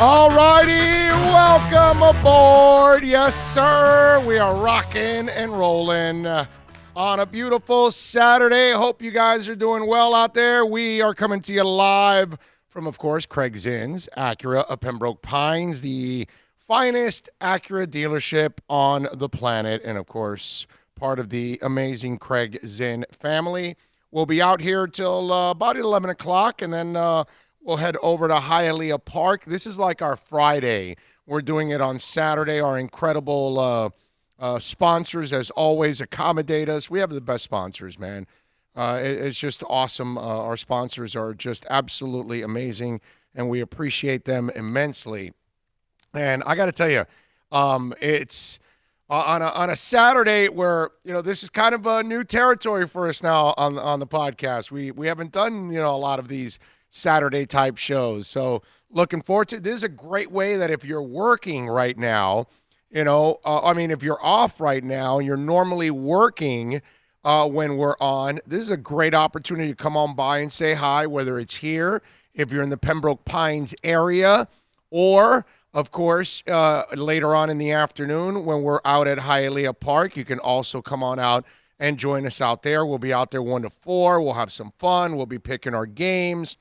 All righty, welcome aboard. Yes, sir. We are rocking and rolling on a beautiful Saturday. Hope you guys are doing well out there. We are coming to you live from, of course, Craig Zinn's Acura of Pembroke Pines, the finest Acura dealership on the planet, and, of course, part of the amazing Craig Zinn family. We'll be out here till about 11 o'clock, and then we'll head over to Hialeah Park. This is like our Friday. We're doing it on Saturday. Our incredible sponsors, as always, accommodate us. We have the best sponsors, man. It's just awesome. Our sponsors are just absolutely amazing, and we appreciate them immensely. And I got to tell you, it's on a Saturday where, this is kind of a new territory for us now on the podcast. We haven't done, a lot of these Saturday type shows. So looking forward to it. This is a great way that if you're working right now, if you're off right now, you're normally working when we're on, this is a great opportunity to come on by and say hi, whether it's here, if you're in the Pembroke Pines area, or of course, later on in the afternoon when we're out at Hialeah Park, you can also come on out and join us out there. We'll be out there 1 to 4. We'll have some fun. We'll be picking our games.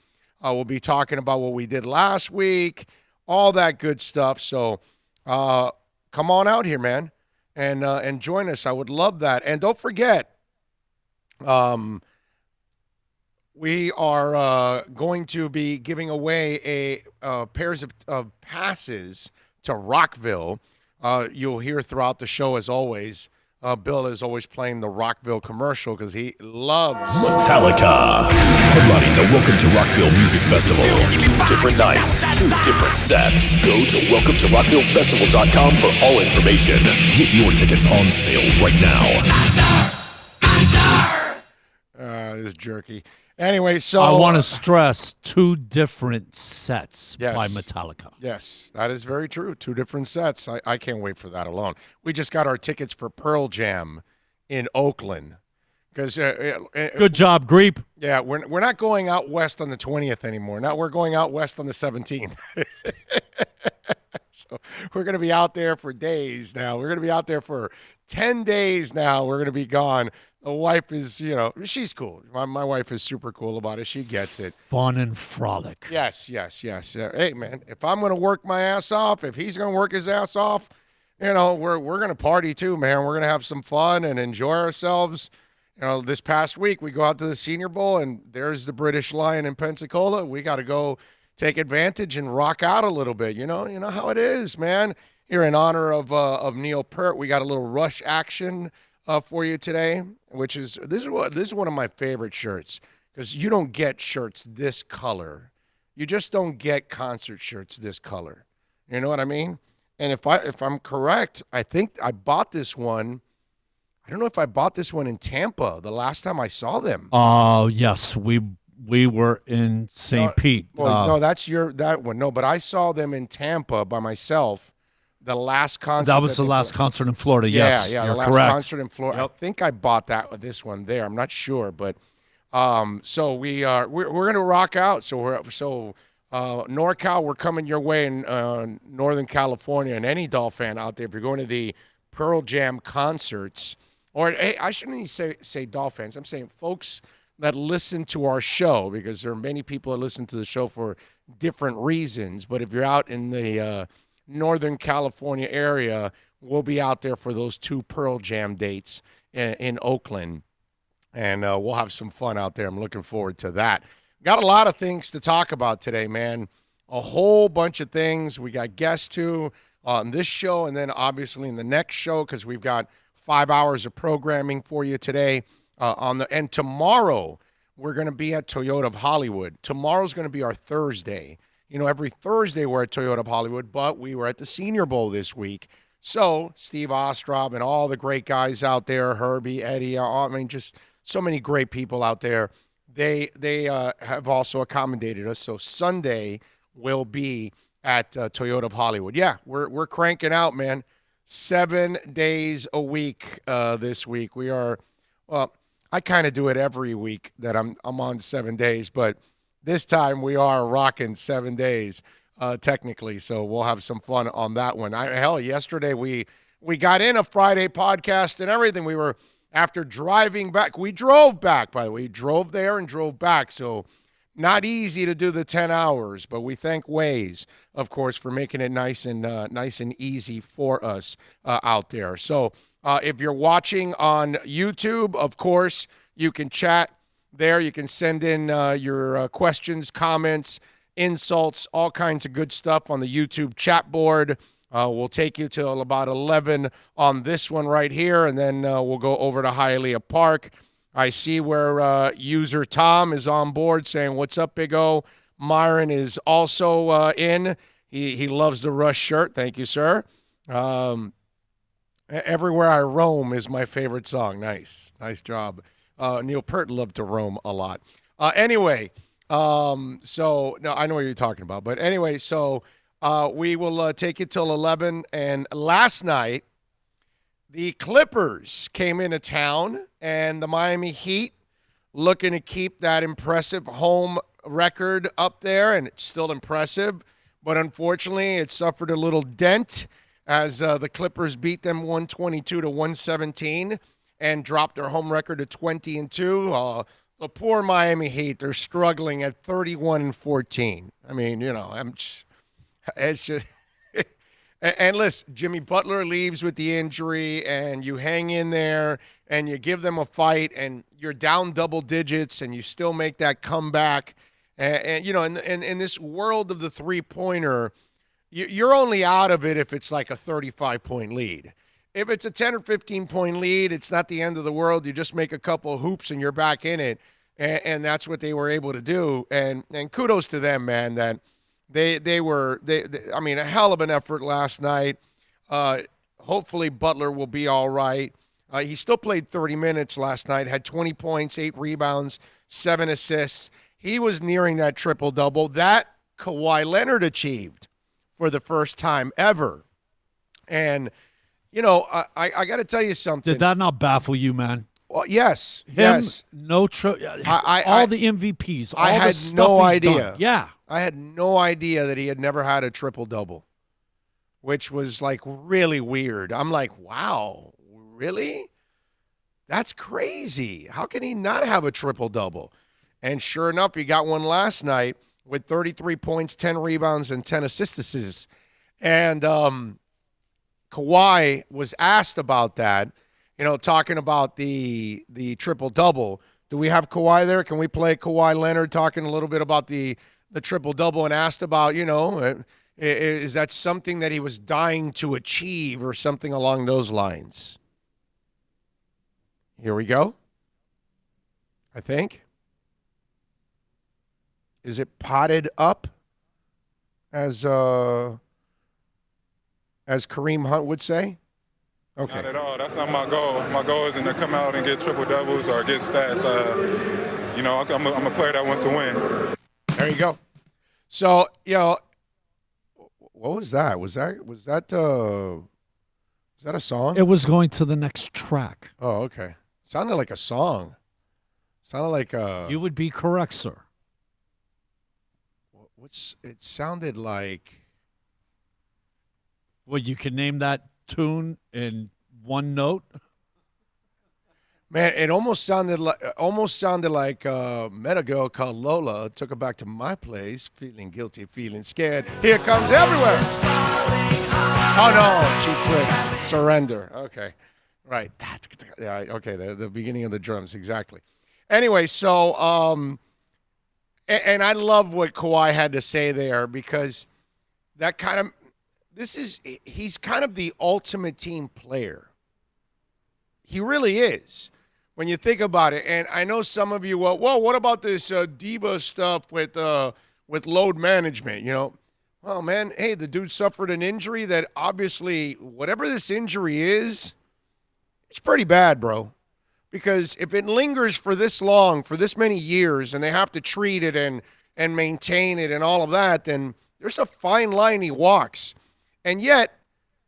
We'll be talking about what we did last week, all that good stuff. So come on out here, man, and join us. I would love that. And don't forget, we are going to be giving away a pairs of passes to Rockville. You'll hear throughout the show, as always, Bill is always playing the Rockville commercial because he loves Metallica. Headlining the Welcome to Rockville Music Festival. 2 different nights, 2 different sets. Go to welcometorocvillefestival.com for all information. Get your tickets on sale right now. This is jerky. Anyway, so I want to stress 2 different sets Yes. by Metallica. Yes, that is very true. 2 different sets. I can't wait for that alone. We just got our tickets for Pearl Jam in Oakland. Because Good job, Greep. yeah, we're not going out west on the 20th anymore. Now we're going out west on the 17th. So we're going to be out there for days now. We're going to be out there for 10 days now. We're going to be gone. The wife is, she's cool. My wife is super cool about it. She gets it. Fun and frolic. Yes. Hey, man, if I'm going to work my ass off, if he's going to work his ass off, we're going to party too, man. We're going to have some fun and enjoy ourselves. This past week we go out to the Senior Bowl, and there's the British Lion in Pensacola. We got to go take advantage and rock out a little bit. You know how it is, man. Here in honor of Neil Peart, we got a little Rush action for you today, which is this is one of my favorite shirts because you don't get shirts this color. You just don't get concert shirts this color. You know what I mean? And if I'm correct, I think I bought this one. I don't know if I bought this one in Tampa the last time I saw them. Oh, yes. We were in St. Pete. Well, no, that's that one. No, but I saw them in Tampa by myself. The last concert. That was the last concert in Florida, yes. Yeah, You're the last correct. concert in Florida. Yep. I think I bought this one there. I'm not sure, but so we're going to rock out. So NorCal, we're coming your way in Northern California, and any Dolph fan out there, if you're going to the Pearl Jam concerts, or hey, I shouldn't even say Dolph fans. I'm saying folks that listen to our show, because there are many people that listen to the show for different reasons. But if you're out in the Northern California area, we'll be out there for those 2 Pearl Jam dates in Oakland, and we'll have some fun out there. I'm looking forward to that. Got a lot of things to talk about today, man. A whole bunch of things. We got guests too on this show, and then obviously in the next show, because we've got 5 hours of programming for you today. And tomorrow we're going to be at Toyota of Hollywood. Tomorrow's going to be our Thursday. Every Thursday we're at Toyota of Hollywood, but we were at the Senior Bowl this week. So Steve Ostroff and all the great guys out there, Herbie, Eddie, just so many great people out there. They have also accommodated us. So Sunday will be at Toyota of Hollywood. Yeah, we're cranking out, man. 7 days a week this week. We are, well, I kind of do it every week that I'm on 7 days, but this time we are rocking 7 days. technically. So we'll have some fun on that one. Yesterday we got in a Friday podcast and everything. We were, after driving back, we drove back, by the way. We drove there and drove back. So not easy to do the 10 hours, but we thank Waze, of course, for making it nice and easy for us out there. So if you're watching on YouTube, of course, you can chat there. You can send in your questions, comments, insults, all kinds of good stuff on the YouTube chat board. We'll take you till about 11 on this one right here, and then we'll go over to Hialeah Park. I see where user Tom is on board saying, "What's up, Big O?" Myron is also in. He loves the Rush shirt. Thank you, sir. Everywhere I Roam is my favorite song. Nice job. Neil Peart loved to roam a lot. Anyway, so no, I know what you're talking about. But anyway, so we will take it till 11. And last night, the Clippers came into town, and the Miami Heat looking to keep that impressive home record up there, and it's still impressive. But unfortunately, it suffered a little dent as the Clippers beat them 122-117 and dropped their home record to 20-2. The poor Miami Heat, they're struggling at 31-14. I mean, it's just and listen, Jimmy Butler leaves with the injury, and you hang in there and you give them a fight, and you're down double digits, and you still make that comeback. And in this world of the three-pointer, you're only out of it if it's like a 35-point lead. If it's a 10 or 15-point lead, it's not the end of the world. You just make a couple of hoops and you're back in it, and that's what they were able to do. And kudos to them, man, that they were a hell of an effort last night. Hopefully Butler will be all right. He still played 30 minutes last night, had 20 points, 8 rebounds, 7 assists. He was nearing that triple-double that Kawhi Leonard achieved for the first time ever. And, I got to tell you something. Did that not baffle you, man? Well, yes. Yes. All the MVPs. All I had no idea. Done. Yeah. I had no idea that he had never had a triple-double, which was, like, really weird. I'm like, wow, really? That's crazy. How can he not have a triple-double? And sure enough, he got one last night with 33 points, 10 rebounds, and 10 assists. And Kawhi was asked about that, talking about the triple-double. Do we have Kawhi there? Can we play Kawhi Leonard talking a little bit about the triple-double, and asked about, is that something that he was dying to achieve or something along those lines? Here we go, I think. Is it potted up, as Kareem Hunt would say? Okay. Not at all. That's not my goal. My goal isn't to come out and get triple doubles or get stats. I'm a player that wants to win. There you go. So, what was that? Was that a song? It was going to the next track. Oh, okay. Sounded like a song. Sounded like a. You would be correct, sir. It sounded like. Well, you can name that tune in one note. Man, it almost sounded like met a girl called Lola, took her back to my place, feeling guilty, feeling scared. Here comes everywhere. Oh no, cheap trick. Surrender. Okay. Right. Yeah, okay, the beginning of the drums, exactly. Anyway, so and I love what Kawhi had to say there, because that kind of he's kind of the ultimate team player. He really is, when you think about it. And I know some of you, well, what about this diva stuff with load management? Well, man, hey, the dude suffered an injury that obviously, whatever this injury is, it's pretty bad, bro. Because if it lingers for this long, for this many years, and they have to treat it and maintain it and all of that, then there's a fine line he walks. And yet,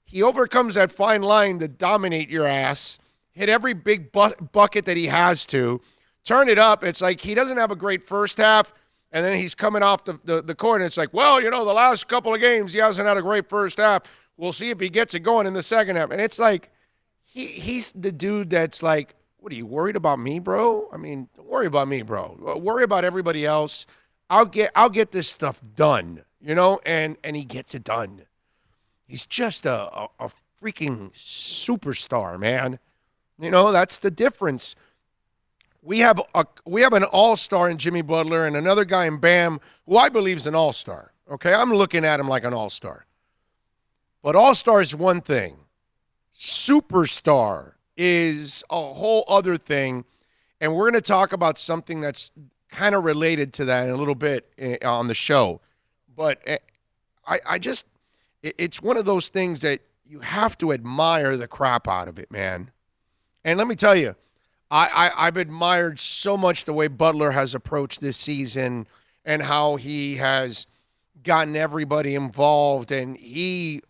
he overcomes that fine line to dominate your ass, hit every big bucket that he has to, turn it up. It's like he doesn't have a great first half, And then he's coming off the court, and it's like, well, the last couple of games, he hasn't had a great first half. We'll see if he gets it going in the second half. And it's like, he's the dude that's like, what, are you worried about me, bro? I mean, don't worry about me, bro. Worry about everybody else. I'll get this stuff done, and he gets it done. He's just a freaking superstar, man. That's the difference. We have an all-star in Jimmy Butler and another guy in Bam who I believe is an all-star. Okay, I'm looking at him like an all-star. But all-star is one thing. Superstar is a whole other thing. And we're going to talk about something that's kind of related to that in a little bit on the show. But it's one of those things that you have to admire the crap out of it, man. And let me tell you, I've admired so much the way Butler has approached this season and how he has gotten everybody involved, and he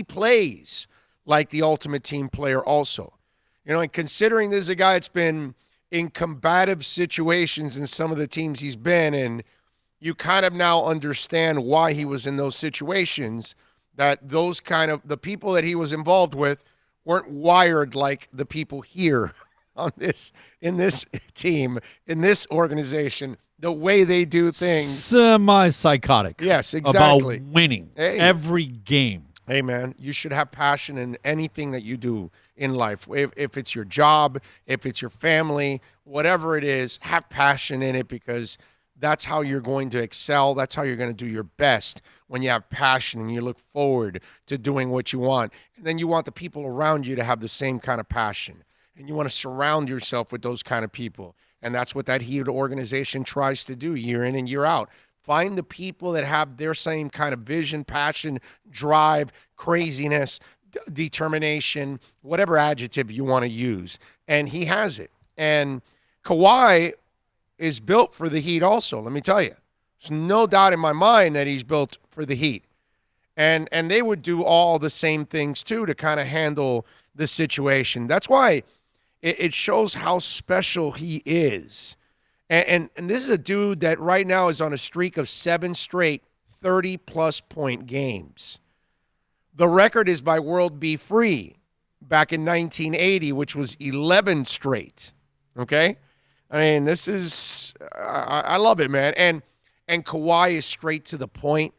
plays like the ultimate team player also. And considering this is a guy that's been in combative situations in some of the teams he's been in, you kind of now understand why he was in those situations, that the people that he was involved with weren't wired like the people here in this team, in this organization, the way they do things. Semi-psychotic. Yes, exactly. About winning every game. Hey, man, you should have passion in anything that you do in life. If it's your job, if it's your family, whatever it is, have passion in it, because that's how you're going to excel. That's how you're going to do your best, when you have passion and you look forward to doing what you want. And then you want the people around you to have the same kind of passion. And you want to surround yourself with those kind of people. And that's what that Heat organization tries to do year in and year out. Find the people that have their same kind of vision, passion, drive, craziness, determination, whatever adjective you want to use. And he has it. And Kawhi is built for the Heat also, let me tell you. There's no doubt in my mind that he's built for the Heat. And they would do all the same things, too, to kind of handle the situation. That's why it shows how special he is. And this is a dude that right now is on a streak of 7 straight 30-plus point games. The record is by World B. Free back in 1980, which was 11 straight. Okay? I mean, this is I love it, man. And Kawhi is straight to the point,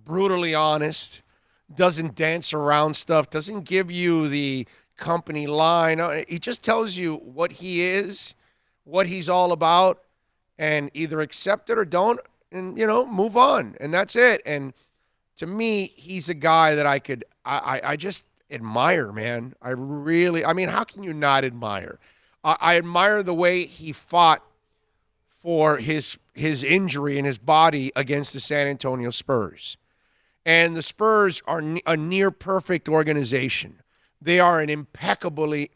brutally honest, doesn't dance around stuff, doesn't give you the company line. He just tells you what he is, what he's all about, and either accept it or don't, and, move on. And that's it. And to me, he's a guy that I just admire, man. I mean, how can you not admire? I admire the way he fought for his injury in his body against the San Antonio Spurs. And the Spurs are a near perfect organization. They are an impeccably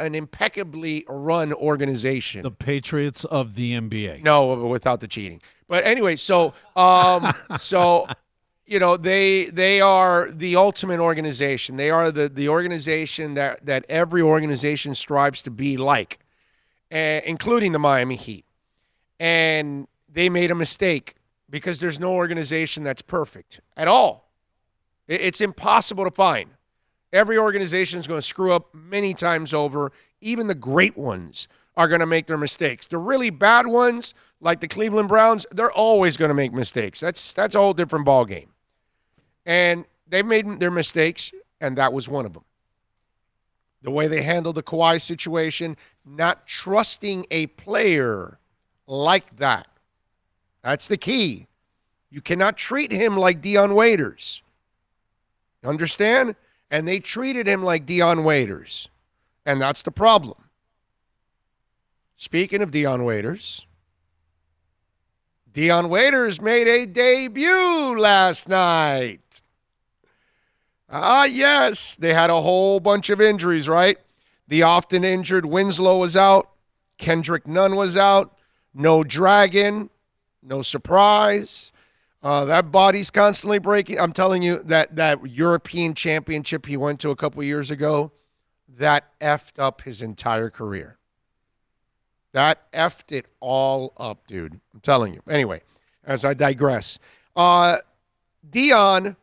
run organization. The Patriots of the NBA. No, without the cheating. But anyway, they are the ultimate organization. They are the organization that every organization strives to be like, including the Miami Heat. And they made a mistake, because there's no organization that's perfect at all. It's impossible to find. Every organization is going to screw up many times over. Even the great ones are going to make their mistakes. The really bad ones, like the Cleveland Browns, they're always going to make mistakes. That's a whole different ballgame. And they've made their mistakes, and that was one of them. The way they handled the Kawhi situation, not trusting a player like that. That's the key. You cannot treat him like Dion Waiters. Understand? And they treated him like Dion Waiters. And that's the problem. Speaking of Dion Waiters made a debut last night. Yes. They had a whole bunch of injuries, right? The often injured Winslow was out. Kendrick Nunn was out. No Dragon. No surprise. That body's constantly breaking. I'm telling you, that European championship he went to a couple years ago, that effed up his entire career. That effed it all up, dude. I'm telling you. Anyway, as I digress. Dion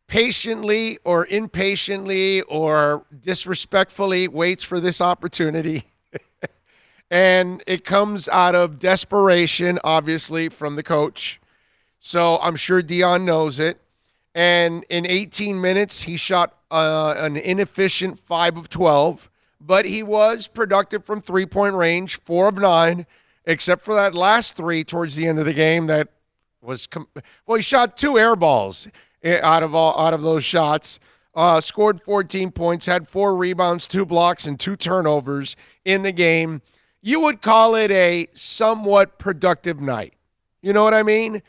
patiently or impatiently or disrespectfully waits for this opportunity. And it comes out of desperation, obviously, from the coach. So I'm sure Dion knows it. And in 18 minutes, he shot an inefficient 5 of 12. But he was productive from three-point range, 4 of 9, except for that last 3 towards the end of the game that was he shot 2 air balls out of those shots. Scored 14 points, had 4 rebounds, 2 blocks, and 2 turnovers in the game. You would call it a somewhat productive night. You know what I mean?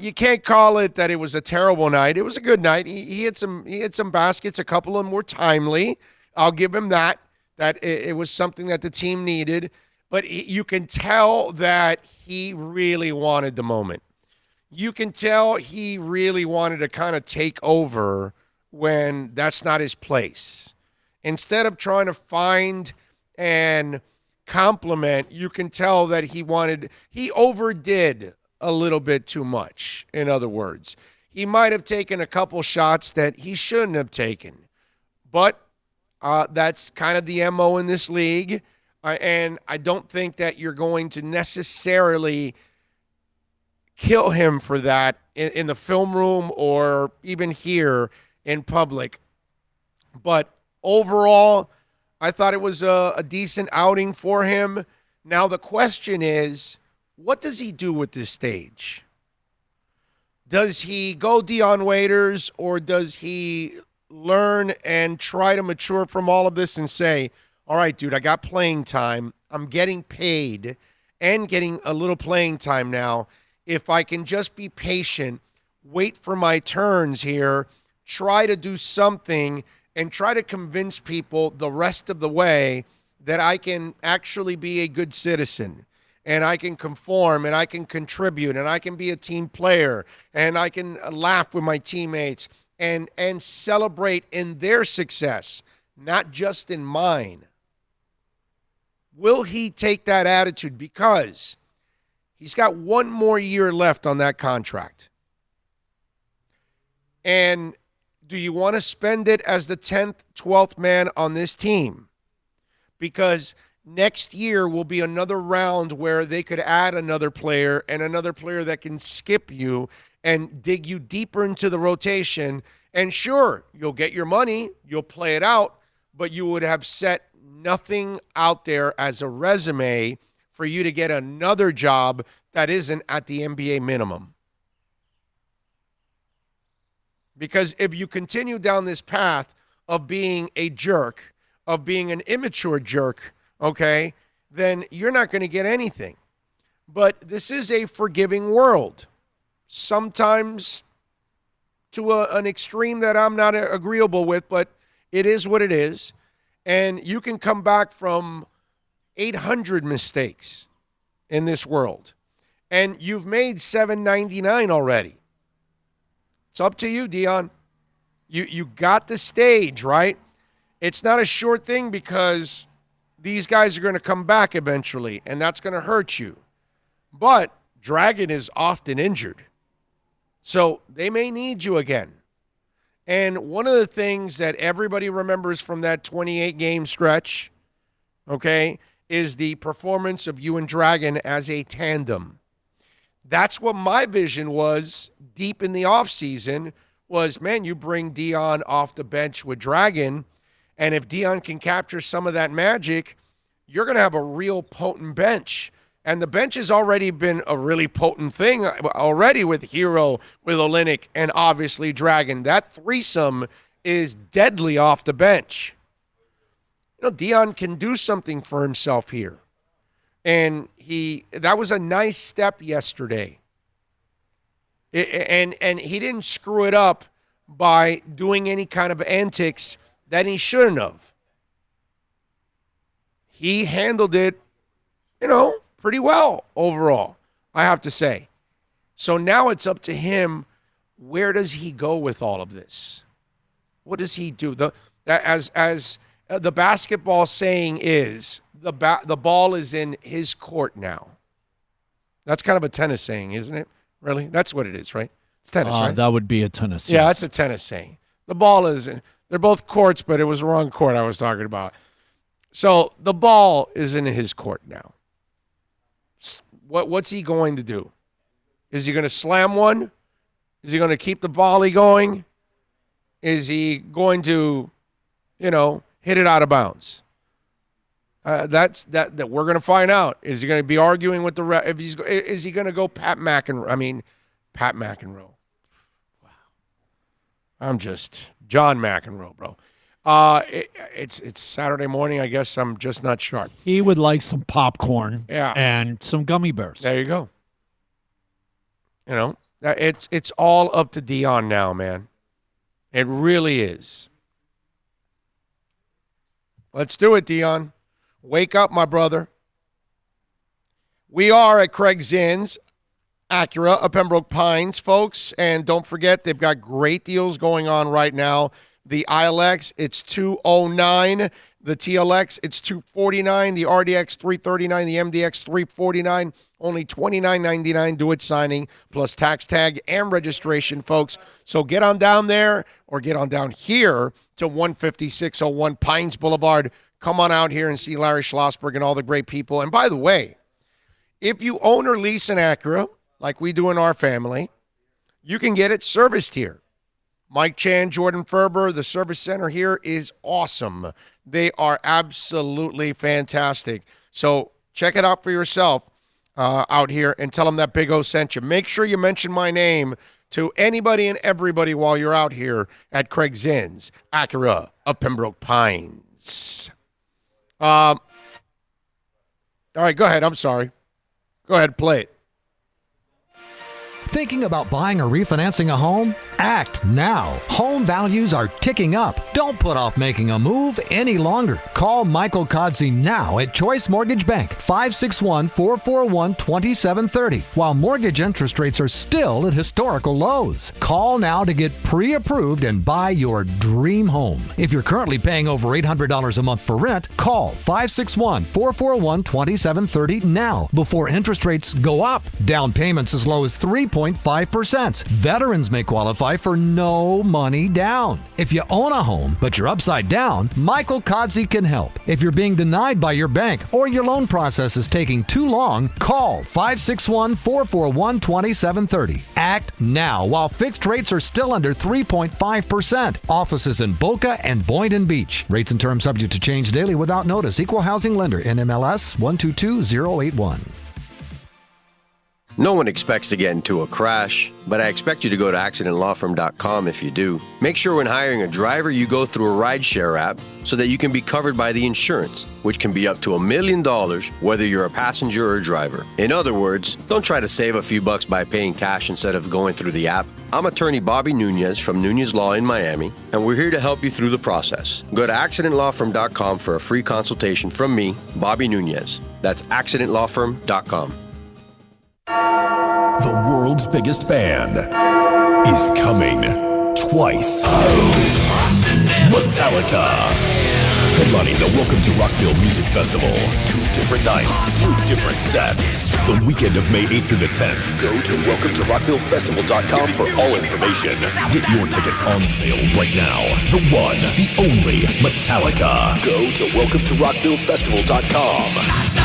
You can't call it that it was a terrible night. It was a good night. He hit some baskets. A couple of them were timely. I'll give him that. That it was something that the team needed. But you can tell that he really wanted the moment. You can tell he really wanted to kind of take over when that's not his place. Instead of trying to find and compliment, you can tell that he overdid a little bit too much, in other words. He might have taken a couple shots that he shouldn't have taken. But that's kind of the MO in this league. And I don't think that you're going to necessarily kill him for that in the film room or even here in public. But overall, I thought it was a decent outing for him. Now the question is, what does he do with this stage? Does he go Dion Waiters, or does he learn and try to mature from all of this and say, all right, dude, I got playing time. I'm getting paid and getting a little playing time now. If I can just be patient, wait for my turns here, try to do something, and try to convince people the rest of the way that I can actually be a good citizen, and I can conform, and I can contribute, and I can be a team player, and I can laugh with my teammates and celebrate in their success, not just in mine. Will he take that attitude? Because he's got 1 more year left on that contract. And do you want to spend it as the 10th, 12th man on this team? Because next year will be another round where they could add another player and another player that can skip you and dig you deeper into the rotation. And sure, you'll get your money, you'll play it out, but you would have set nothing out there as a resume for you to get another job that isn't at the NBA minimum. Because if you continue down this path of being a jerk, of being an immature jerk, okay, then you're not going to get anything. But this is a forgiving world. Sometimes to an extreme that I'm not agreeable with, but it is what it is. And you can come back from 800 mistakes in this world. And you've made 799 already. It's up to you, Dion. You got the stage, right? It's not a short thing because these guys are going to come back eventually, and that's going to hurt you. But Dragon is often injured. So they may need you again. And one of the things that everybody remembers from that 28-game stretch, okay, is the performance of you and Dragon as a tandem. That's what my vision was deep in the offseason was, man, you bring Dion off the bench with Dragon, and if Dion can capture some of that magic, you're going to have a real potent bench. And the bench has already been a really potent thing already with Hero, with Olynyk, and obviously Dragon. That threesome is deadly off the bench. You know, Dion can do something for himself here. And that was a nice step yesterday. And he didn't screw it up by doing any kind of antics that he shouldn't have. He handled it, pretty well overall, I have to say. So now it's up to him. Where does he go with all of this? What does he do? As The basketball saying is the ball is in his court now. That's kind of a tennis saying, isn't it? Really? That's what it is, right? It's tennis, right? That would be a tennis. Yeah, yes. that's a tennis saying. The ball is in. They're both courts, but it was the wrong court I was talking about. So the ball is in his court now. What's he going to do? Is he going to slam one? Is he going to keep the volley going? Is he going to, hit it out of bounds? That we're going to find out. Is he going to be arguing with the ref? Is he going to go Pat McEnroe? Wow. I'm just John McEnroe, bro. It's Saturday morning. I guess I'm just not sharp. He would like some popcorn and some gummy bears. There you go. It's all up to Dion now, man. It really is. Let's do it, Dion. Wake up, my brother. We are at Craig Zinn's Acura of Pembroke Pines, folks. And don't forget, they've got great deals going on right now. The ILX, it's $209. The TLX, it's $249. The RDX, $339. The MDX, $349. Only $29.99 do it signing, plus tax tag and registration, folks. So get on down there or get on down here to 15601 Pines Boulevard. Come on out here and see Larry Schlossberg and all the great people. And by the way, if you own or lease an Acura, like we do in our family, you can get it serviced here. Mike Chan, Jordan Ferber, the service center here is awesome. They are absolutely fantastic. So check it out for yourself out here and tell them that Big O sent you. Make sure you mention my name to anybody and everybody while you're out here at Craig Zinn's Acura of Pembroke Pines. All right, go ahead. I'm sorry. Go ahead, play it. Thinking about buying or refinancing a home? Act now. Home values are ticking up. Don't put off making a move any longer. Call Michael Kodsey now at Choice Mortgage Bank, 561-441-2730, while mortgage interest rates are still at historical lows. Call now to get pre-approved and buy your dream home. If you're currently paying over $800 a month for rent, call 561-441-2730 now before interest rates go up. Down payments as low as 3.5%. Veterans may qualify for no money down. If you own a home, but you're upside down, Michael Kodsey can help. If you're being denied by your bank or your loan process is taking too long, call 561-441-2730. Act now while fixed rates are still under 3.5%. Offices in Boca and Boynton Beach. Rates and terms subject to change daily without notice. Equal housing lender. NMLS 122081. No one expects to get into a crash, but I expect you to go to accidentlawfirm.com if you do. Make sure when hiring a driver, you go through a rideshare app so that you can be covered by the insurance, which can be up to $1 million whether you're a passenger or a driver. In other words, don't try to save a few bucks by paying cash instead of going through the app. I'm attorney Bobby Nunez from Nunez Law in Miami, and we're here to help you through the process. Go to accidentlawfirm.com for a free consultation from me, Bobby Nunez. That's accidentlawfirm.com. The world's biggest band is coming twice. Metallica. Headlining the Welcome to Rockville Music Festival. 2 different nights, 2 different sets. The weekend of May 8th through the 10th. Go to welcometorockvillefestival.com for all information. Get your tickets on sale right now. The one, the only Metallica. Go to welcometorockvillefestival.com.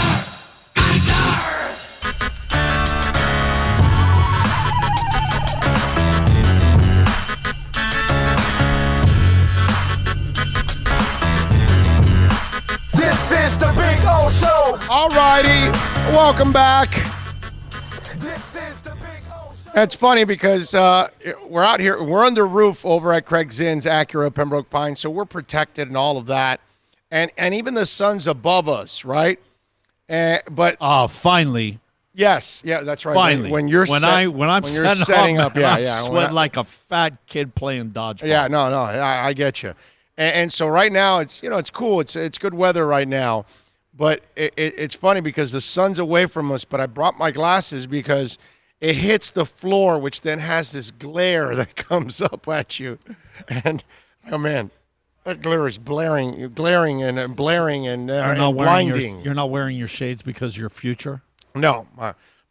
All righty, welcome back. It's funny because we're out here, we're under roof over at Craig Zinn's Acura Pembroke Pines, so we're protected and all of that, and even the sun's above us, right? But finally. Yes, yeah, that's right. Finally, when you're setting up, I sweat like a fat kid playing dodgeball. Yeah, no, I get you. And so right now it's cool. It's good weather right now. But it's funny because the sun's away from us, but I brought my glasses because it hits the floor, which then has this glare that comes up at you. And, oh, man, That glare is glaring and blaring and blinding. You're not wearing your shades because your future? No,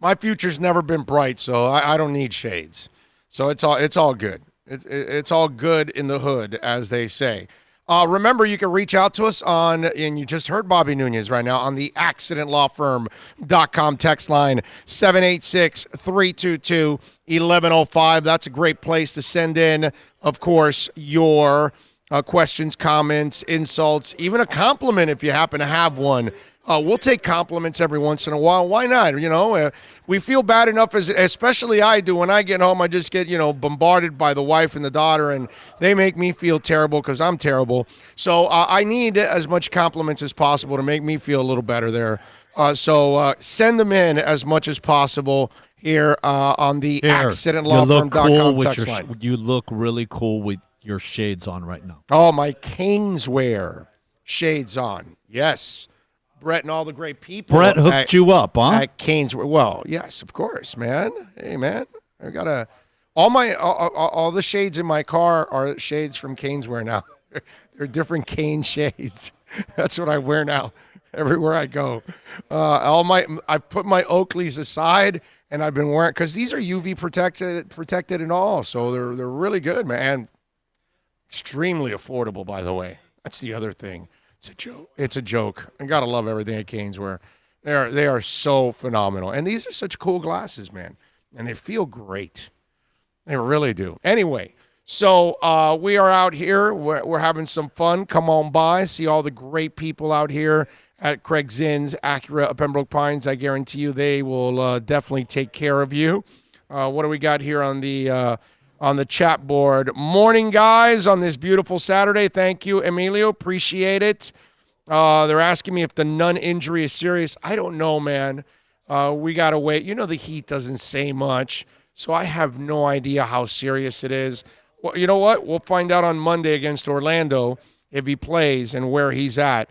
my future's never been bright, so I don't need shades. So it's all good. It's all good in the hood, as they say. Remember, you can reach out to us and you just heard Bobby Nunez right now, on the accidentlawfirm.com text line, 786-322-1105. That's a great place to send in, of course, your questions, comments, insults, even a compliment if you happen to have one. We'll take compliments every once in a while. Why not? We feel bad enough, especially I do. When I get home, I just get, bombarded by the wife and the daughter, and they make me feel terrible because I'm terrible. So I need as much compliments as possible to make me feel a little better there. So send them in as much as possible here on the accidentlawfirm.com text line. You look really cool with your shades on right now. Oh, my Caneswear shades on. Yes. Brett and all the great people. Brett hooked you up, huh? At Caneswear. Well, yes, of course, man. Hey, man. I got all the shades in my car are shades from Caneswear now. They're different cane shades. That's what I wear now everywhere I go. I've put my Oakleys aside, and I've been wearing, because these are UV protected and all, so they're really good, man. Extremely affordable, by the way. That's the other thing. It's a joke. It's a joke. I gotta love everything at Caneswear. They are so phenomenal, and these are such cool glasses, man, and they feel great. They really do. Anyway, so we are out here. We're having some fun. Come on by, see all the great people out here at Craig Zinn's Acura Pembroke Pines. I guarantee you, they will definitely take care of you. What do we got here on the chat board? Morning, guys, on this beautiful Saturday. Thank you, Emilio. Appreciate it. They're asking me if the Nunn injury is serious. I don't know, man. We got to wait. The Heat doesn't say much, so I have no idea how serious it is. Well, you know what? We'll find out on Monday against Orlando if he plays and where he's at.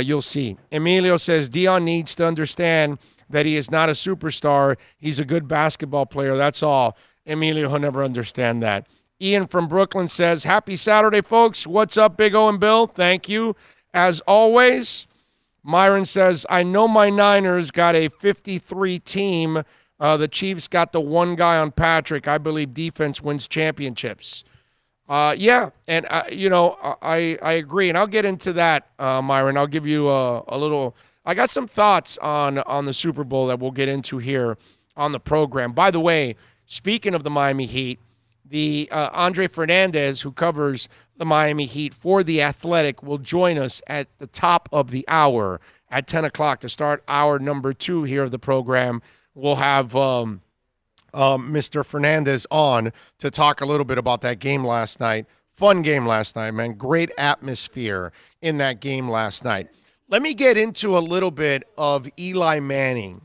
You'll see. Emilio says Dion needs to understand that he is not a superstar. He's a good basketball player. That's all. Emilio will never understand that. Ian from Brooklyn says, happy Saturday, folks. What's up, Big O and Bill? Thank you, as always. Myron says, I know my Niners got a 53 team. The Chiefs got the one guy on Patrick. I believe defense wins championships. Yeah, and, I agree. And I'll get into that, Myron. I'll give you a little – I got some thoughts on the Super Bowl that we'll get into here on the program. By the way, speaking of the Miami Heat, the Andre Fernandez, who covers the Miami Heat for The Athletic, will join us at the top of the hour at 10 o'clock to start hour number 2 here of the program. We'll have Mr. Fernandez on to talk a little bit about that game last night. Fun game last night, man. Great atmosphere in that game last night. Let me get into a little bit of Eli Manning,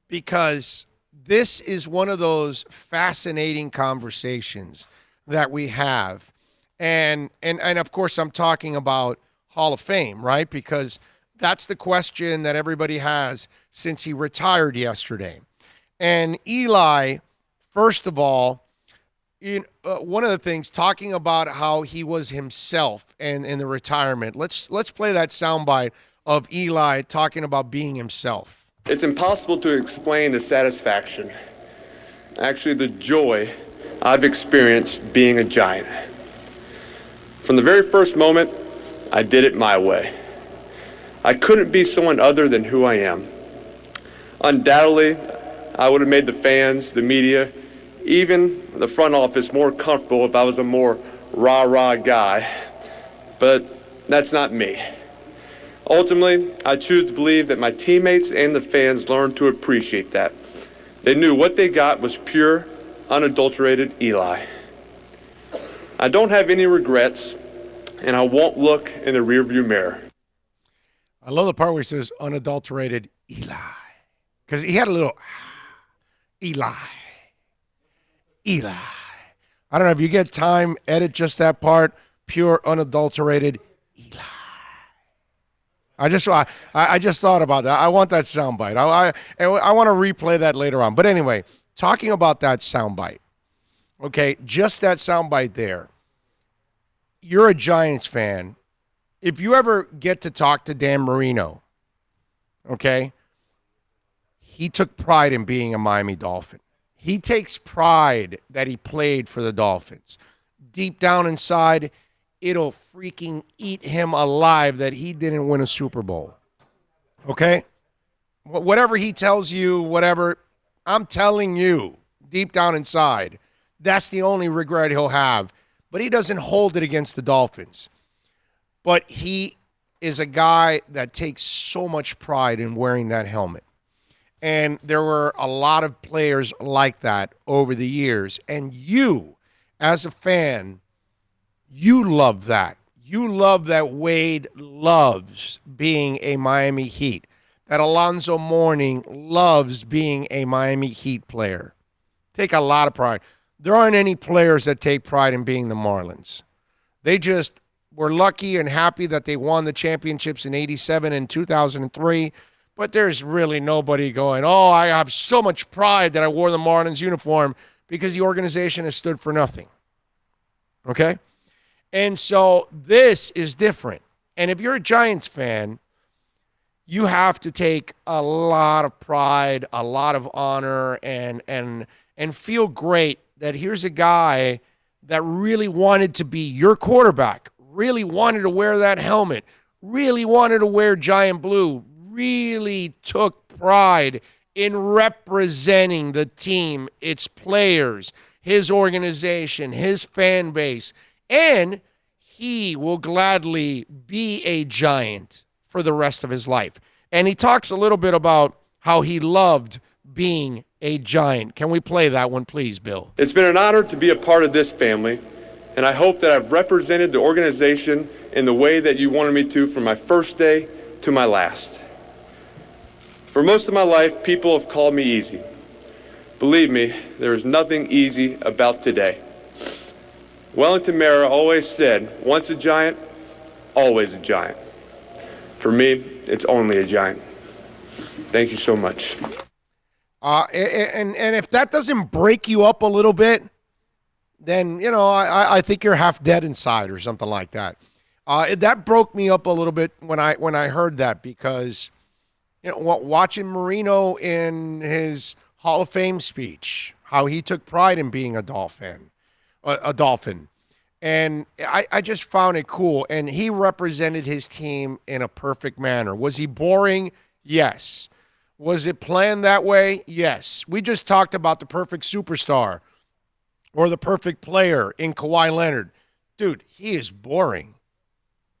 because this is one of those fascinating conversations that we have. And of course, I'm talking about Hall of Fame, right? Because that's the question that everybody has since he retired yesterday. And Eli, first of all, one of the things, talking about how he was himself and in the retirement. Let's play that soundbite of Eli talking about being himself. It's impossible to explain the satisfaction, actually the joy I've experienced being a Giant. From the very first moment, I did it my way. I couldn't be someone other than who I am. Undoubtedly, I would have made the fans, the media, even the front office more comfortable if I was a more rah-rah guy, but that's not me. Ultimately, I choose to believe that my teammates and the fans learned to appreciate that. They knew what they got was pure, unadulterated Eli. I don't have any regrets, and I won't look in the rearview mirror. I love the part where he says unadulterated Eli, because he had a little Eli. I don't know if you get time, edit just that part, pure, unadulterated Eli. I just thought about that. I want that soundbite. I want to replay that later on. But anyway, talking about that soundbite, okay, just that soundbite there. You're a Giants fan. if you ever get to talk to Dan Marino, okay, he took pride in being a Miami Dolphin. He takes pride that he played for the Dolphins. Deep down inside, it'll freaking eat him alive that he didn't win a Super Bowl. Okay? Whatever he tells you, whatever, I'm telling you, deep down inside, that's the only regret he'll have. But he doesn't hold it against the Dolphins. But he is a guy that takes so much pride in wearing that helmet. And there were a lot of players like that over the years. And you, as a fan, you love that. You love that Wade loves being a Miami Heat. That Alonzo Mourning loves being a Miami Heat player. Take a lot of pride. There aren't any players that take pride in being the Marlins. They just were lucky and happy that they won the championships in 87 and 2003. But there's really nobody going, oh, I have so much pride that I wore the Marlins uniform, because the organization has stood for nothing. Okay? And so this is different. And if you're a Giants fan, you have to take a lot of pride, a lot of honor, and feel great that here's a guy that really wanted to be your quarterback, really wanted to wear that helmet, really wanted to wear giant blue, really took pride in representing the team, its players, his organization, his fan base, and he will gladly be a Giant for the rest of his life. And he talks a little bit about how he loved being a Giant. Can we play that one, please, Bill? It's been an honor to be a part of this family, and I hope that I've represented the organization in the way that you wanted me to from my first day to my last. For most of my life, people have called me easy. Believe me, there is nothing easy about today. Wellington Mara always said, once a Giant, always a Giant. For me, it's only a Giant. Thank you so much. And if that doesn't break you up a little bit, then, you know, I think you're half dead inside or something like that. That broke me up a little bit when I heard that, because, you know, watching Marino in his Hall of Fame speech, how he took pride in being a Dolphin. And I just found it cool. And he represented his team in a perfect manner. Was he boring? Yes. Was it planned that way? Yes. We just talked about the perfect superstar or the perfect player in Kawhi Leonard. Dude, he is boring.